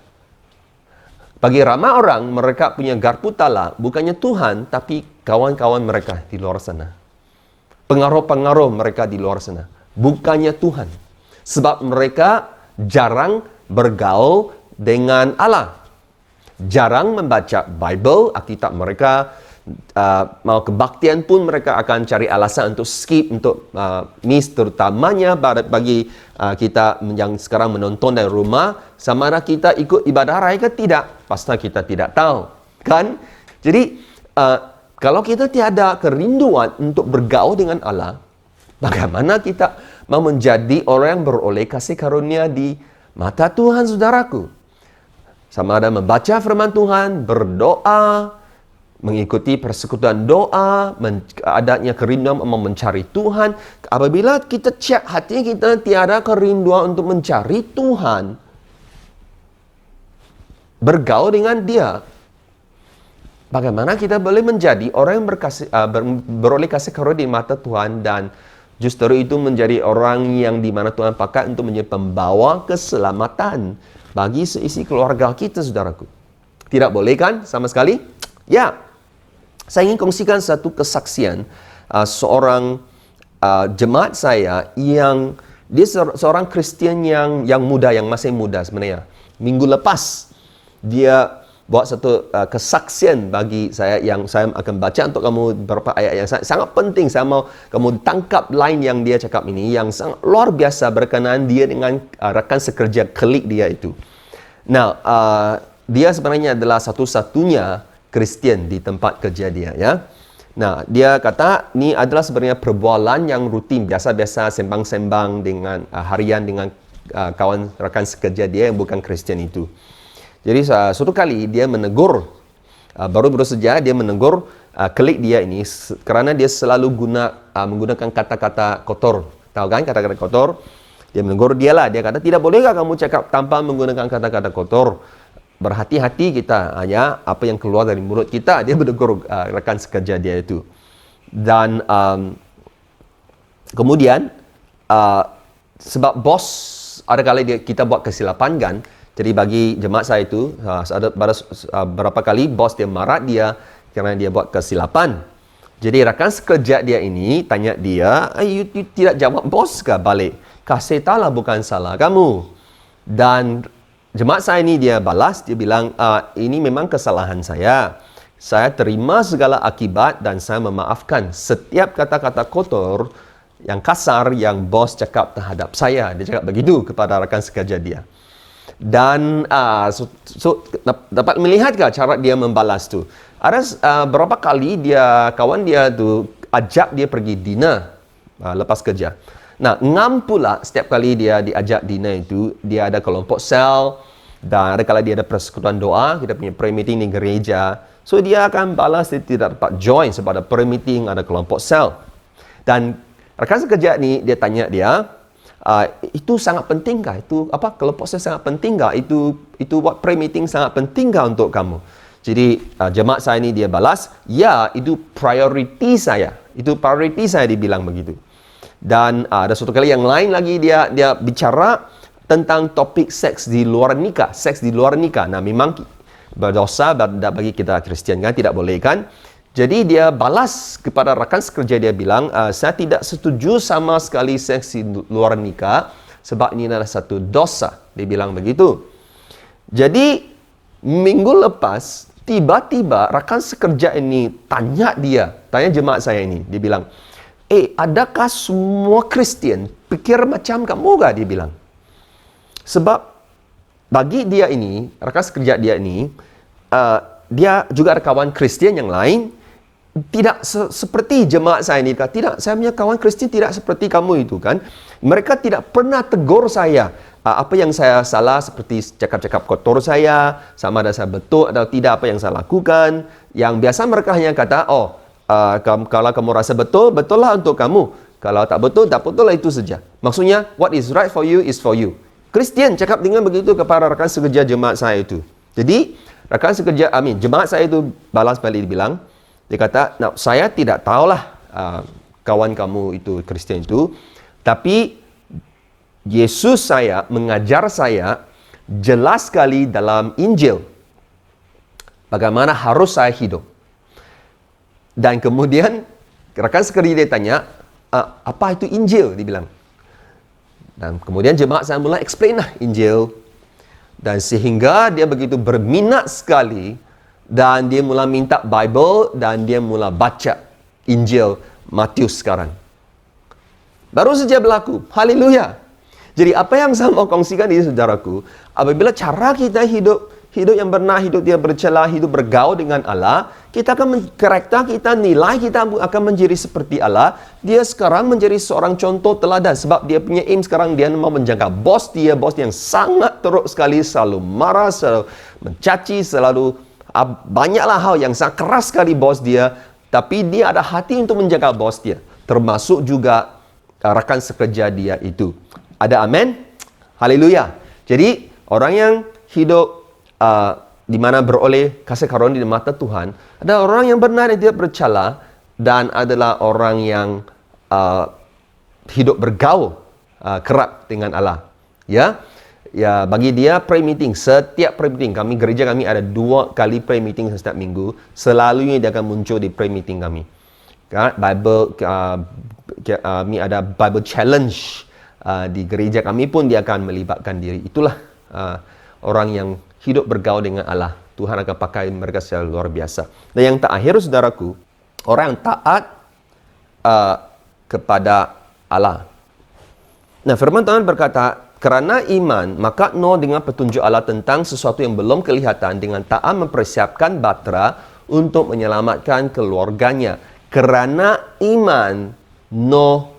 Bagi ramai orang, mereka punya garpu tala bukannya Tuhan, tapi kawan-kawan mereka di luar sana. Pengaruh-pengaruh mereka di luar sana, bukannya Tuhan. Sebab mereka jarang bergaul dengan Allah. Jarang membaca Bible, Alkitab mereka. Mau kebaktian pun mereka akan cari alasan untuk skip, untuk miss, terutamanya bagi kita yang sekarang menonton dari rumah, sama ada kita ikut ibadah raya ke tidak, pasti kita tidak tahu kan. Jadi kalau kita tiada kerinduan untuk bergaul dengan Allah, bagaimana kita mau menjadi orang yang beroleh kasih karunia di mata Tuhan, saudaraku? Sama ada membaca firman Tuhan, berdoa, mengikuti persekutuan doa, adanya kerinduan mencari Tuhan. Apabila kita cek hati kita tiada kerinduan untuk mencari Tuhan, bergaul dengan Dia, bagaimana kita boleh menjadi orang yang beroleh kasih karunia di mata Tuhan, dan justru itu menjadi orang yang di mana Tuhan pakai untuk menjadi pembawa keselamatan bagi seisi keluarga kita, saudaraku. Tidak boleh kan sama sekali? Ya. Saya ingin kongsikan satu kesaksian seorang jemaat saya yang dia seorang Kristian yang muda, yang masih muda sebenarnya. Minggu lepas dia buat satu kesaksian bagi saya yang saya akan baca untuk kamu beberapa ayat yang sangat penting. Saya mau kamu tangkap line yang dia cakap ini yang sangat luar biasa berkenaan dia dengan rakan sekerja klik dia itu. Nah, dia sebenarnya adalah satu-satunya Kristian di tempat kerja dia, ya. Nah, dia kata ni adalah sebenarnya perbualan yang rutin, biasa-biasa sembang-sembang dengan harian dengan kawan rakan sekerja dia yang bukan Kristian itu. Jadi suatu kali dia menegur, baru saja dia menegur klik dia ini kerana dia selalu menggunakan kata-kata kotor. Tahu kan kata-kata kotor? Dia menegur dia lah. Dia kata, tidak bolehkah kamu cakap tanpa menggunakan kata-kata kotor? Berhati-hati kita hanya apa yang keluar dari mulut kita. Dia menegur rekan sekerja dia itu. Dan kemudian sebab bos ada kali kita buat kesilapan kan. Jadi bagi jemaat saya itu ada berapa kali bos dia marah dia kerana dia buat kesilapan. Jadi rakan sekerja dia ini tanya dia, you tidak jawab bos ke balik? Kasih tahulah bukan salah kamu. Dan jemaat saya ini dia balas, dia bilang, ini memang kesalahan saya. Saya terima segala akibat dan saya memaafkan setiap kata-kata kotor yang kasar yang bos cakap terhadap saya. Dia cakap begitu kepada rakan sekerja dia. Dan dapat melihat ke cara dia membalas tu. Ada berapa kali kawan dia tu ajak dia pergi dinner lepas kerja. Nah, ngam pula setiap kali dia diajak dinner itu, dia ada kelompok sel dan ada kala dia ada persekutuan doa, kita punya prayer meeting di gereja. So dia akan balas dia tidak dapat join sebab ada prayer meeting, ada kelompok sel. Dan rakan sekerja ni dia tanya dia, itu sangat pentingkah? Itu apa? Kelompok sel sangat pentingkah? Itu buat prayer meeting sangat pentingkah untuk kamu? Jadi jemaat saya ni dia balas, ya, itu priority saya. Itu priority saya, dibilang begitu. Dan ada satu kali yang lain lagi dia bicara tentang topik seks di luar nikah. Seks di luar nikah. Nah, memang berdosa bagi kita Kristian kan, tidak boleh kan. Jadi dia balas kepada rakan sekerja dia bilang, saya tidak setuju sama sekali seks di luar nikah sebab ini adalah satu dosa. Dia bilang begitu. Jadi minggu lepas tiba-tiba rakan sekerja ini tanya jemaat saya ini. Dia bilang, adakah semua Kristian pikir macam kamu kah? Dia bilang. Sebab bagi dia ini, rakan sekerja dia ini, dia juga ada kawan Kristian yang lain, tidak seperti jemaat saya ini. Tidak, saya punya kawan Kristian tidak seperti kamu itu kan. Mereka tidak pernah tegur saya. Apa yang saya salah, seperti cakap-cakap kotor saya, sama ada saya betul atau tidak apa yang saya lakukan. Yang biasa mereka hanya kata, kalau kamu rasa betul, betullah untuk kamu. Kalau tak betul lah, itu saja. Maksudnya, what is right for you is for you. Kristian cakap dengan begitu kepada rakan sekerja jemaat saya itu. Jadi, jemaat saya itu balas balik dibilang, dia kata, saya tidak tahulah kawan kamu itu Kristian itu, tapi Yesus saya mengajar saya jelas sekali dalam Injil bagaimana harus saya hidup. Dan kemudian rakan sekerja dia tanya, apa itu Injil? Dia bilang. Dan kemudian jemaat saya mula explain lah Injil. Dan sehingga dia begitu berminat sekali dan dia mula minta Bible dan dia mula baca Injil Matius sekarang. Baru saja berlaku. Haleluya. Jadi apa yang saya mau kongsikan ini saudaraku, apabila cara kita hidup yang benar, hidup dia bercela, hidup bergaul dengan Allah, kita akan karakter kita, nilai kita akan menjadi seperti Allah. Dia sekarang menjadi seorang contoh teladan sebab dia punya aim sekarang dia mau menjaga bos yang sangat teruk sekali, selalu marah, selalu mencaci, selalu banyaklah hal yang sangat keras sekali bos dia, tapi dia ada hati untuk menjaga bos dia, termasuk juga rakan sekerja dia itu. Ada amin? Haleluya. Jadi orang yang hidup di mana beroleh kasih karunia di mata Tuhan, ada orang yang benar yang tidak bercela, dan adalah orang yang hidup bergaul kerap dengan Allah. Ya, bagi dia prayer meeting, setiap prayer meeting gereja kami ada 2 kali prayer meeting setiap minggu, selalunya dia akan muncul di prayer meeting kami. Bible kami ada Bible Challenge di gereja kami pun dia akan melibatkan diri. Itulah orang yang hidup bergaul dengan Allah. Tuhan akan pakai mereka secara luar biasa. Dan yang terakhir, saudaraku, orang yang taat kepada Allah. Nah, firman Tuhan berkata, kerana iman, maka Noah dengan petunjuk Allah tentang sesuatu yang belum kelihatan, dengan taat mempersiapkan batra untuk menyelamatkan keluarganya. Kerana iman, Noah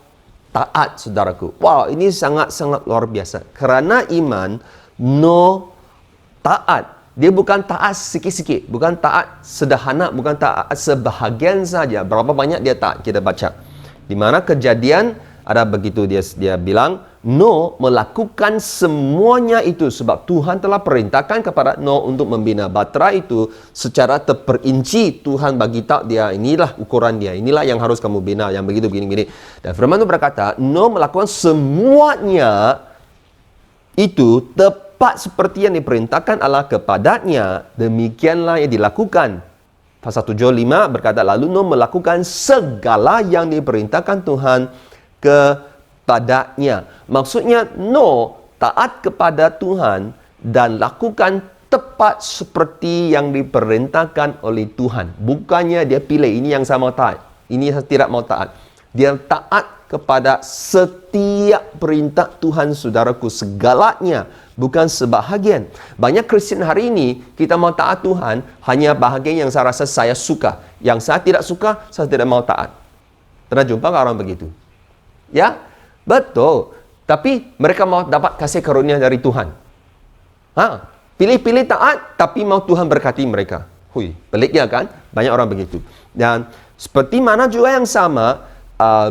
taat, saudaraku. Wow, ini sangat-sangat luar biasa. Kerana iman, Noah taat. Dia bukan taat sikit-sikit, bukan taat sederhana, bukan taat sebahagian saja. Berapa banyak dia taat, kita baca. Di mana Kejadian ada begitu, dia bilang, Noah melakukan semuanya itu sebab Tuhan telah perintahkan kepada Noah untuk membina batra itu secara terperinci. Tuhan bagi tahu dia, inilah ukuran dia, inilah yang harus kamu bina, yang begitu begini-begini. Dan firman itu berkata, Noah melakukan semuanya itu tepat seperti yang diperintahkan Allah kepadanya, demikianlah yang dilakukan. Pasal 7:5 berkata, lalu Noah melakukan segala yang diperintahkan Tuhan kepadanya. Maksudnya Noah taat kepada Tuhan dan lakukan tepat seperti yang diperintahkan oleh Tuhan. Bukannya dia pilih ini yang saya mau taat, ini saya tidak mau taat. Dia taat kepada setiap perintah Tuhan, saudaraku, segalanya, bukan sebahagian. Banyak Kristian hari ini, kita mau taat Tuhan hanya bahagian yang saya rasa saya suka. Yang saya tidak suka, saya tidak mau taat. Pernah jumpa orang begitu? Ya, betul. Tapi mereka mau dapat kasih karunia dari Tuhan. Pilih-pilih taat, tapi mau Tuhan berkati mereka. Hui, pelik ya kan? Banyak orang begitu. Dan seperti mana juga yang sama,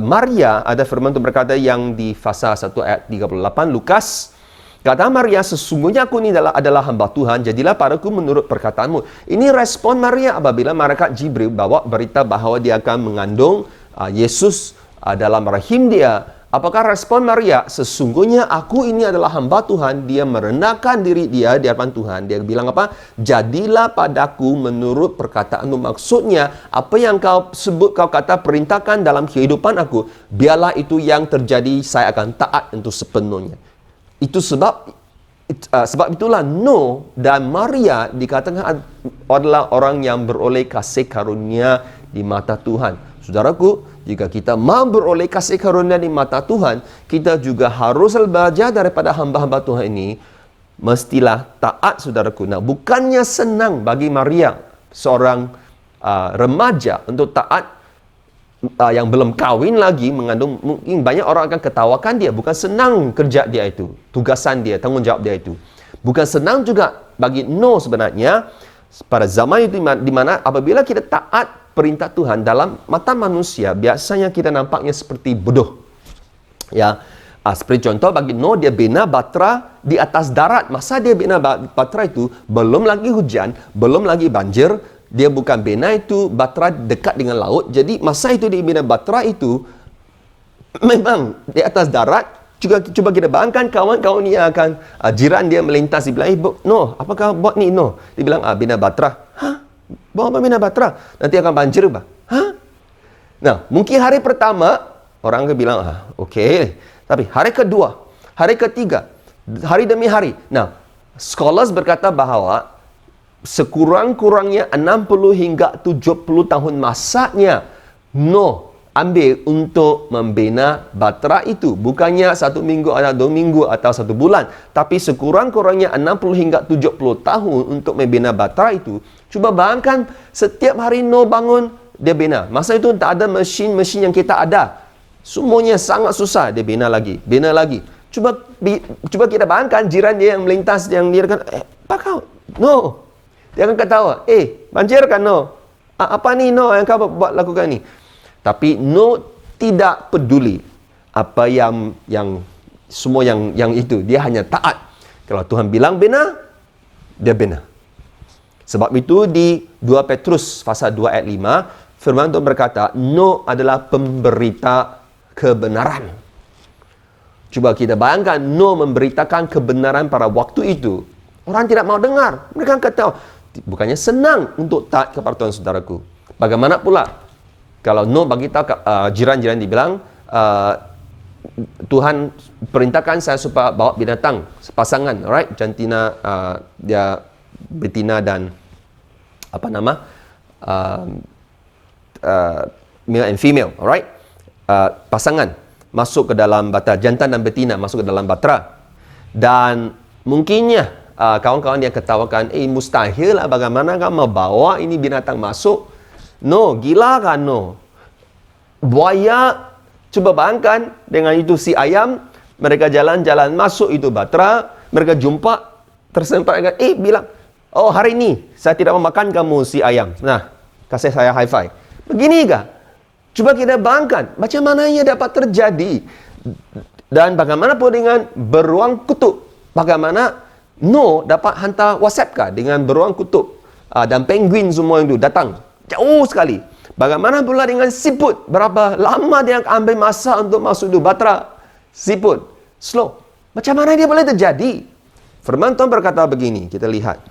Maria, ada firman itu berkata yang di pasal 1 ayat 38, Lukas, kata Maria, sesungguhnya aku ini adalah hamba Tuhan, jadilah padaku menurut perkataanmu. Ini respon Maria apabila malaikat Jibril bawa berita bahawa dia akan mengandung Yesus dalam rahim dia. Apakah respon Maria? Sesungguhnya aku ini adalah hamba Tuhan. Dia merendahkan diri dia di hadapan Tuhan. Dia bilang apa? Jadilah padaku menurut perkataanmu. Maksudnya, apa yang kau sebut, kau kata perintahkan dalam kehidupan aku, biarlah itu yang terjadi, saya akan taat untuk sepenuhnya. Itu sebab itulah Noah dan Maria dikatakan adalah orang yang beroleh kasih karunia di mata Tuhan. Saudaraku, jika kita mau beroleh kasih karunia di mata Tuhan, kita juga harus belajar daripada hamba-hamba Tuhan ini. Mestilah taat, saudaraku. Nah, bukannya senang bagi Maria, seorang remaja, untuk taat yang belum kahwin lagi, mengandung. Mungkin banyak orang akan ketawakan dia. Bukan senang kerja dia itu, tugasan dia, tanggungjawab dia itu. Bukan senang juga bagi Noah sebenarnya. Pada zaman itu di mana apabila kita taat perintah Tuhan dalam mata manusia, biasanya kita nampaknya seperti bodoh. Ya, seperti contoh bagi Noah, dia bina batra di atas darat. Masa dia bina batra itu belum lagi hujan, belum lagi banjir. Dia bukan bina itu batra dekat dengan laut. Jadi masa itu dia bina batra itu memang di atas darat. Juga cuba kita bayangkan kawan-kawan ni akan jiran dia melintas, dia bilang, Noah, apa kau buat ni, Noah? Dia bilang, bina batra. Bawa apa bina batra? Nanti akan banjir, bah. Nah, mungkin hari pertama orang akan bilang, okey. Tapi hari kedua, hari ketiga, hari demi hari. Nah, scholars berkata bahawa sekurang-kurangnya 60 hingga 70 tahun masanya Noah ambil untuk membina batra itu. Bukannya 1 minggu atau 2 minggu atau 1 bulan. Tapi sekurang-kurangnya 60 hingga 70 tahun untuk membina batra itu. Cuba bayangkan setiap hari Noah bangun, dia bina. Masa itu tak ada mesin-mesin yang kita ada. Semuanya sangat susah. Dia bina lagi, bina lagi. Cuba kita bayangkan jiran dia yang melintas, yang dia akan, apa kau? No. Dia akan ketawa. Banjir kan Noah? Apa ni Noah yang kau buat lakukan ni? Tapi Noah tidak peduli apa yang semua yang itu. Dia hanya taat. Kalau Tuhan bilang bina, dia bina. Sebab itu di 2 Petrus pasal 2 ayat 5, firman Tuhan berkata, Noah adalah pemberita kebenaran. Cuba kita bayangkan, Noah memberitakan kebenaran pada waktu itu. Orang tidak mau dengar. Mereka kata, bukannya senang untuk taat kepada Tuhan, saudaraku. Bagaimana pula kalau Noah bagi tahu jiran-jiran dibilang, Tuhan perintahkan saya supaya bawa binatang sepasangan, alright? Jantina, dia betina dan male and female, alright? Pasangan masuk ke dalam batra, jantan dan betina masuk ke dalam batra. Dan mungkinnya kawan-kawan dia ketawakan, mustahil lah, bagaimana kamu bawa ini binatang masuk? No, gila kan? No. Buaya, coba bayangkan dengan itu si ayam, mereka jalan-jalan masuk itu batra, mereka jumpa, tersempat, bilang, oh hari ini saya tidak mau makan kamu si ayam. Nah, kasih saya high five. Begini kah? Coba kita bayangkan, macam mana ia dapat terjadi? Dan bagaimana pun dengan beruang kutub? Bagaimana Noh dapat hantar WhatsApp kah dengan beruang kutub? Dan penguin semua itu datang. Jauh sekali. Bagaimana pula dengan siput? Berapa lama dia ambil masa untuk masuk di batra? Siput. Slow. Macam mana dia boleh terjadi? Firman Tuhan berkata begini. Kita lihat.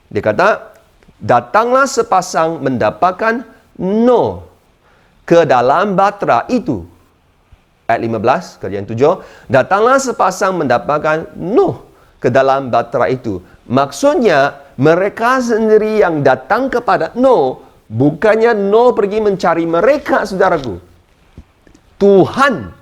Dia kata, datanglah sepasang mendapatkan Noh ke dalam batra itu. Ayat 15, Kejadian 7. Datanglah sepasang mendapatkan Noh ke dalam batra itu. Maksudnya, mereka sendiri yang datang kepada Noh, bukannya Noh pergi mencari mereka, saudaraku. Tuhan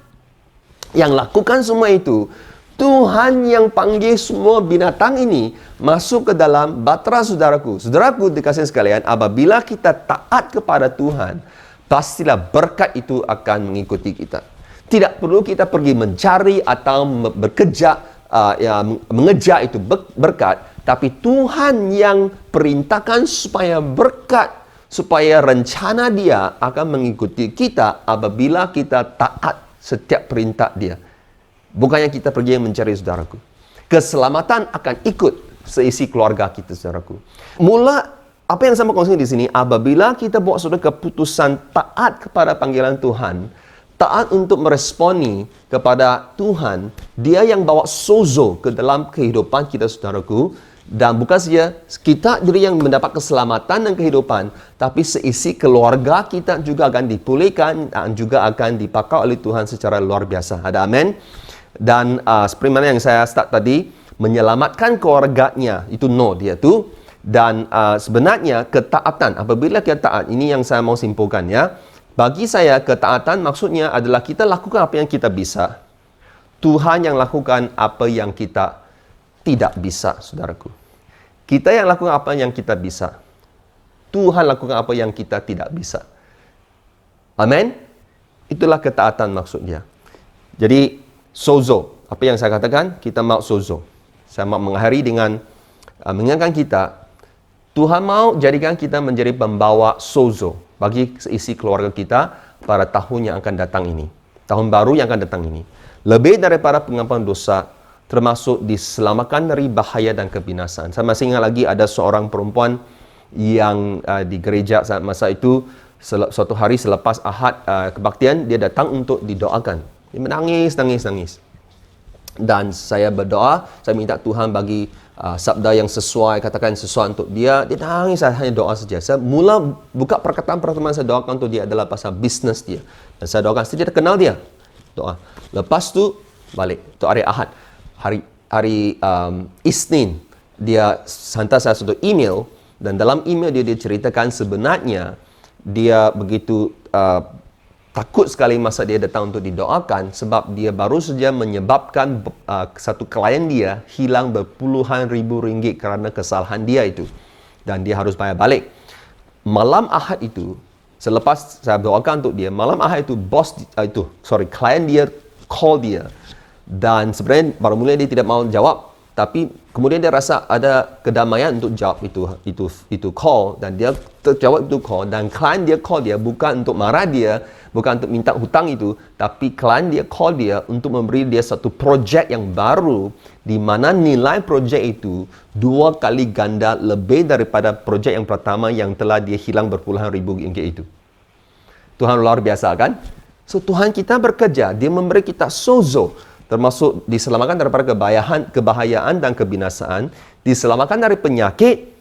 yang lakukan semua itu. Tuhan yang panggil semua binatang ini masuk ke dalam batra, saudaraku. Saudaraku dikasihi sekalian, apabila kita taat kepada Tuhan, pastilah berkat itu akan mengikuti kita. Tidak perlu kita pergi mencari atau mengejar itu berkat, tapi Tuhan yang perintahkan supaya berkat, supaya rencana Dia akan mengikuti kita apabila kita taat setiap perintah Dia. Bukannya kita pergi mencari, saudaraku. Keselamatan akan ikut seisi keluarga kita, saudaraku. Mula apa yang saya mau kongsi di sini, apabila kita buat suatu keputusan taat kepada panggilan Tuhan, taat untuk meresponi kepada Tuhan, Dia yang bawa sozo ke dalam kehidupan kita, saudaraku. Dan bukan saja kita diri yang mendapat keselamatan dan kehidupan, tapi seisi keluarga kita juga akan dipulihkan dan juga akan dipakai oleh Tuhan secara luar biasa. Ada amin? Dan seperti mana yang saya start tadi, menyelamatkan keluarganya, itu Noh dia tu. Dan sebenarnya ketaatan, apabila kita taat, ini yang saya mau simpulkan ya. Bagi saya, ketaatan maksudnya adalah kita lakukan apa yang kita bisa. Tuhan yang lakukan apa yang kita tidak bisa, saudaraku. Kita yang lakukan apa yang kita bisa. Tuhan lakukan apa yang kita tidak bisa. Amin? Itulah ketaatan maksudnya. Jadi, sozo. Apa yang saya katakan? Kita mau sozo. Saya mau mengakhiri dengan mengingatkan kita, Tuhan mau jadikan kita menjadi pembawa sozo bagi seisi keluarga kita pada tahun yang akan datang ini. Tahun baru yang akan datang ini. Lebih daripada pengampunan dosa, termasuk diselamatkan dari bahaya dan kebinasaan. Saya masih ingat lagi ada seorang perempuan yang di gereja saat masa itu, suatu hari selepas Ahad kebaktian, dia datang untuk didoakan. Dia menangis. Dan saya berdoa, saya minta Tuhan bagi sabda yang sesuai, katakan sesuai untuk dia. Dia nangis, saya hanya doa saja. Saya mula buka perkataan pertama saya doakan untuk dia adalah pasal bisnes dia. Dan saya doakan, saya tidak kenal dia. Doa. Lepas tu, balik. Itu hari Ahad. Hari Isnin, dia hantar saya satu email. Dan dalam email dia ceritakan sebenarnya dia begitu takut sekali masa dia datang untuk didoakan sebab dia baru saja menyebabkan satu klien dia hilang berpuluhan ribu ringgit kerana kesalahan dia itu. Dan dia harus bayar balik. Malam Ahad itu, selepas saya doakan untuk dia, malam Ahad itu klien dia call dia. Dan sebenarnya baru mula dia tidak mau jawab. Tapi kemudian dia rasa ada kedamaian untuk jawab itu call. Dan dia terjawab itu call. Dan klien dia call dia bukan untuk marah dia, bukan untuk minta hutang itu, tapi klien dia call dia untuk memberi dia satu projek yang baru di mana nilai projek itu 2 kali ganda lebih daripada projek yang pertama yang telah dia hilang berpuluhan ribu ringgit itu. Tuhan luar biasa kan? So Tuhan kita bekerja, dia memberi kita sozo, termasuk diselamatkan daripada kebahayaan dan kebinasaan, diselamatkan dari penyakit,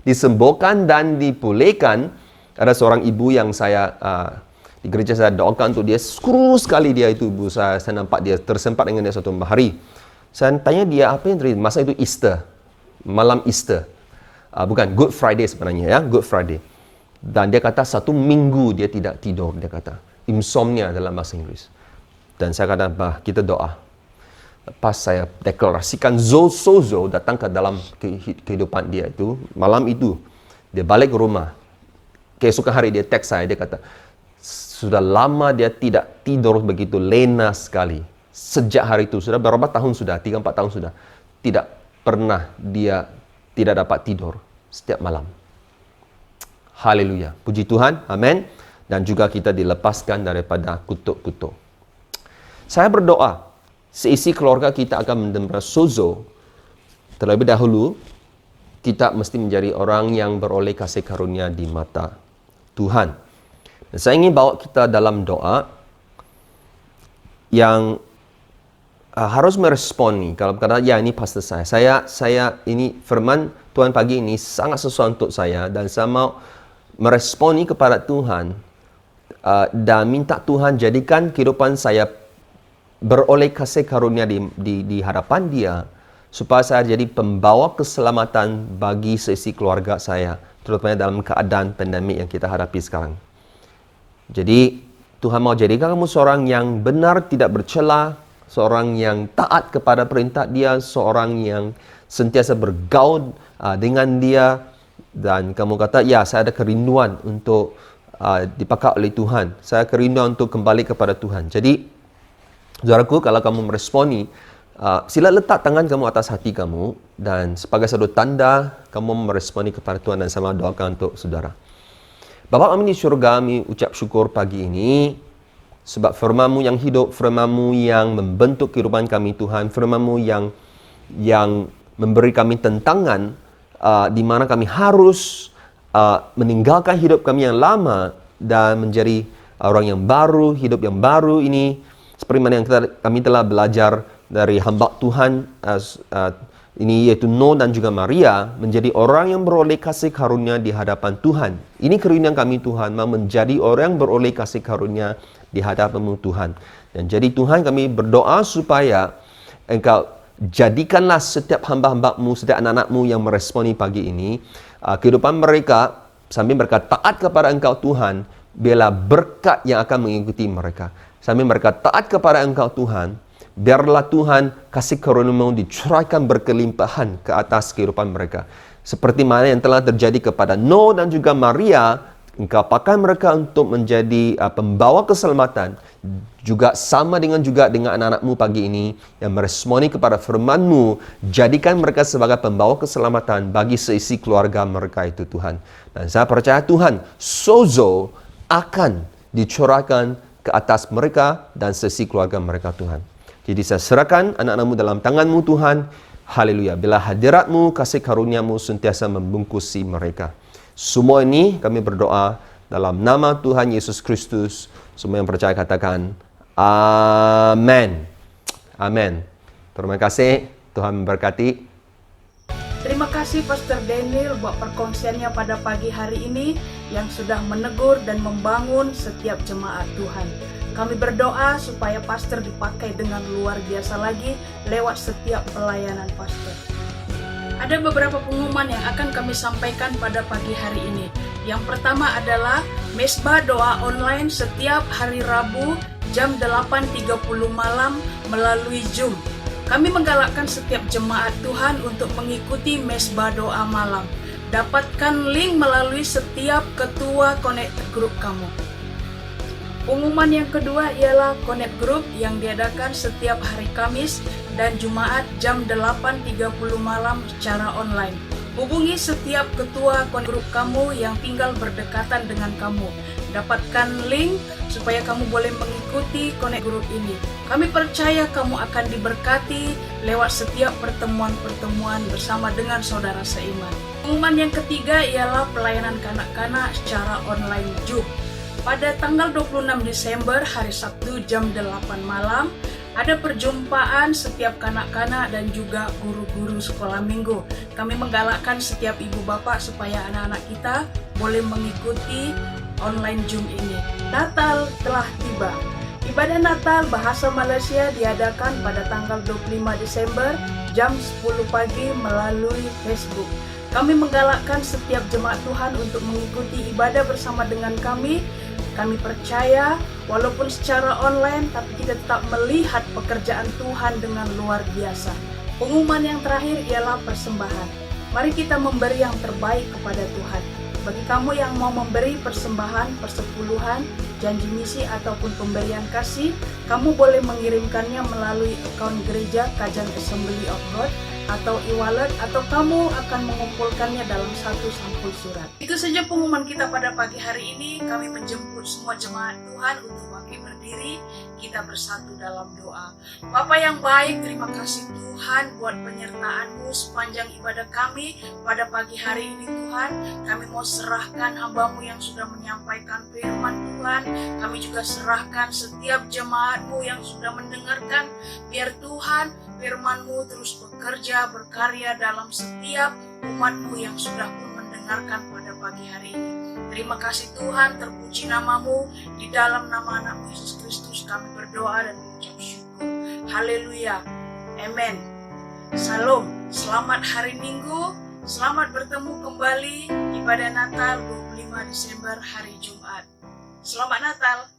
disembuhkan dan dipulihkan. Ada seorang ibu yang saya di gereja saya doakan untuk dia. Skru sekali dia itu ibu saya nampak dia tersempat dengan dia suatu hari. Saya tanya dia apa yang terjadi. Masa itu Easter, malam Easter. Bukan, Good Friday sebenarnya ya, Good Friday. Dan dia kata 1 minggu dia tidak tidur, dia kata. Insomnia dalam bahasa Inggris. Dan saya kata, kita doa. Lepas saya deklarasikan sozo datang ke dalam kehidupan dia itu, malam itu, dia balik ke rumah. Keesokan hari dia teks saya, dia kata, sudah lama dia tidak tidur begitu lena sekali. Sejak hari itu, sudah berapa tahun sudah, 3-4 tahun sudah. Tidak pernah dia tidak dapat tidur setiap malam. Haleluya. Puji Tuhan. Amin. Dan juga kita dilepaskan daripada kutuk-kutuk. Saya berdoa, seisi keluarga kita akan mendengar sozo. Terlebih dahulu, kita mesti menjadi orang yang beroleh kasih karunia di mata Tuhan. Dan saya ingin bawa kita dalam doa yang harus merespon nih. Kalau kata, ya ini pastor saya ini firman Tuhan pagi ini sangat sesuai untuk saya. Dan saya mau meresponi kepada Tuhan dan minta Tuhan jadikan kehidupan saya beroleh kasih karunia di hadapan Dia, supaya saya jadi pembawa keselamatan bagi seisi keluarga saya, terutama dalam keadaan pandemik yang kita hadapi sekarang. Jadi Tuhan mau jadikan kamu seorang yang benar, tidak bercela, seorang yang taat kepada perintah Dia, seorang yang sentiasa bergaul dengan Dia, dan kamu kata, ya saya ada kerinduan untuk dipakai oleh Tuhan. Saya kerinduan untuk kembali kepada Tuhan. Jadi, saudaraku, kalau kamu meresponi, sila letak tangan kamu atas hati kamu, dan sebagai satu tanda kamu meresponi kepada Tuhan, dan sama doakan untuk saudara. Bapa kami di syurga, kami ucap syukur pagi ini, sebab firman-Mu yang hidup, firman-Mu yang membentuk kehidupan kami Tuhan, firman-Mu yang memberi kami tentangan, di mana kami harus meninggalkan hidup kami yang lama dan menjadi orang yang baru, hidup yang baru ini. Seperti mana yang kami telah belajar dari hamba Tuhan ini, yaitu Noah dan juga Maria, menjadi orang yang beroleh kasih karunia di hadapan Tuhan. Ini kerinduan kami Tuhan, mau menjadi orang yang beroleh kasih karunia di hadapan-Mu Tuhan. Dan jadi Tuhan, kami berdoa supaya Engkau jadikanlah setiap hamba-hamba-Mu, setiap anak-anak-Mu yang meresponi pagi ini, kehidupan mereka sambil mereka taat kepada Engkau Tuhan, biarlah berkat yang akan mengikuti mereka. Sambil mereka taat kepada Engkau Tuhan, biarlah Tuhan kasih karunia-Mu dicurahkan berkelimpahan ke atas kehidupan mereka. Seperti mana yang telah terjadi kepada Noah dan juga Maria, Engkau pakai mereka untuk menjadi pembawa keselamatan. Juga sama dengan anak-anak-Mu pagi ini yang meresponi kepada firman-Mu, jadikan mereka sebagai pembawa keselamatan bagi seisi keluarga mereka itu Tuhan. Dan saya percaya Tuhan, sozo akan dicurahkan ke atas mereka dan seisi keluarga mereka Tuhan. Jadi saya serahkan anak-anak-Mu dalam tangan-Mu Tuhan. Haleluya. Bila hadirat-Mu, kasih karunia-Mu sentiasa membungkusi mereka. Semua ini kami berdoa dalam nama Tuhan Yesus Kristus. Semua yang percaya katakan amin. Amin. Terima kasih. Tuhan memberkati. Terima kasih Pastor Daniel buat perkongsiannya pada pagi hari ini yang sudah menegur dan membangun setiap jemaat Tuhan. Kami berdoa supaya Pastor dipakai dengan luar biasa lagi lewat setiap pelayanan Pastor. Ada beberapa pengumuman yang akan kami sampaikan pada pagi hari ini. Yang pertama adalah Mesbah Doa Online setiap hari Rabu jam 8.30 malam melalui Zoom. Kami menggalakkan setiap jemaat Tuhan untuk mengikuti Mesbah Doa Malam. Dapatkan link melalui setiap ketua Connect Group kamu. Pengumuman yang kedua ialah Connect Group yang diadakan setiap hari Kamis dan Jumat jam 8.30 malam secara online. Hubungi setiap ketua Connect Group kamu yang tinggal berdekatan dengan kamu. Dapatkan link supaya kamu boleh mengikuti Connect Group ini. Kami percaya kamu akan diberkati lewat setiap pertemuan-pertemuan bersama dengan saudara seiman. Pengumuman yang ketiga ialah pelayanan kanak-kanak secara online Zoom. Pada tanggal 26 Desember hari Sabtu jam 8 malam, ada perjumpaan setiap kanak-kanak dan juga guru-guru sekolah minggu. Kami menggalakkan setiap ibu bapak supaya anak-anak kita boleh mengikuti online Zoom ini. Natal telah tiba. Ibadah Natal bahasa Malaysia diadakan pada tanggal 25 Desember jam 10 pagi melalui Facebook. Kami menggalakkan setiap jemaat Tuhan untuk mengikuti ibadah bersama dengan kami. Kami percaya walaupun secara online tapi kita tetap melihat pekerjaan Tuhan dengan luar biasa. Pengumuman yang terakhir ialah persembahan. Mari kita memberi yang terbaik kepada Tuhan. Bagi kamu yang mau memberi persembahan, persepuluhan, janji misi ataupun pemberian kasih, kamu boleh mengirimkannya melalui akun gereja Kajang Assembly of God atau e-wallet, atau kamu akan mengumpulkannya dalam satu sampul surat. Itu saja pengumuman kita pada pagi hari ini. Kami menjemput semua jemaat Tuhan untuk bangkit berdiri. Kita bersatu dalam doa. Bapa yang baik, terima kasih Tuhan buat penyertaan-Mu sepanjang ibadah kami pada pagi hari ini Tuhan. Kami mau serahkan hamba-Mu yang sudah menyampaikan firman Tuhan. Kami juga serahkan setiap jemaat-Mu yang sudah mendengarkan. Biar Tuhan firman-Mu terus bekerja, berkarya dalam setiap umat-Mu yang sudah pun mendengarkan pada pagi hari ini. Terima kasih Tuhan, terpuji nama-Mu. Di dalam nama anak-Mu Yesus Kristus kami berdoa dan mengucap syukur. Haleluya. Amen. Salam. Selamat hari Minggu. Selamat bertemu kembali ibadah Natal 25 Desember hari Jumat. Selamat Natal.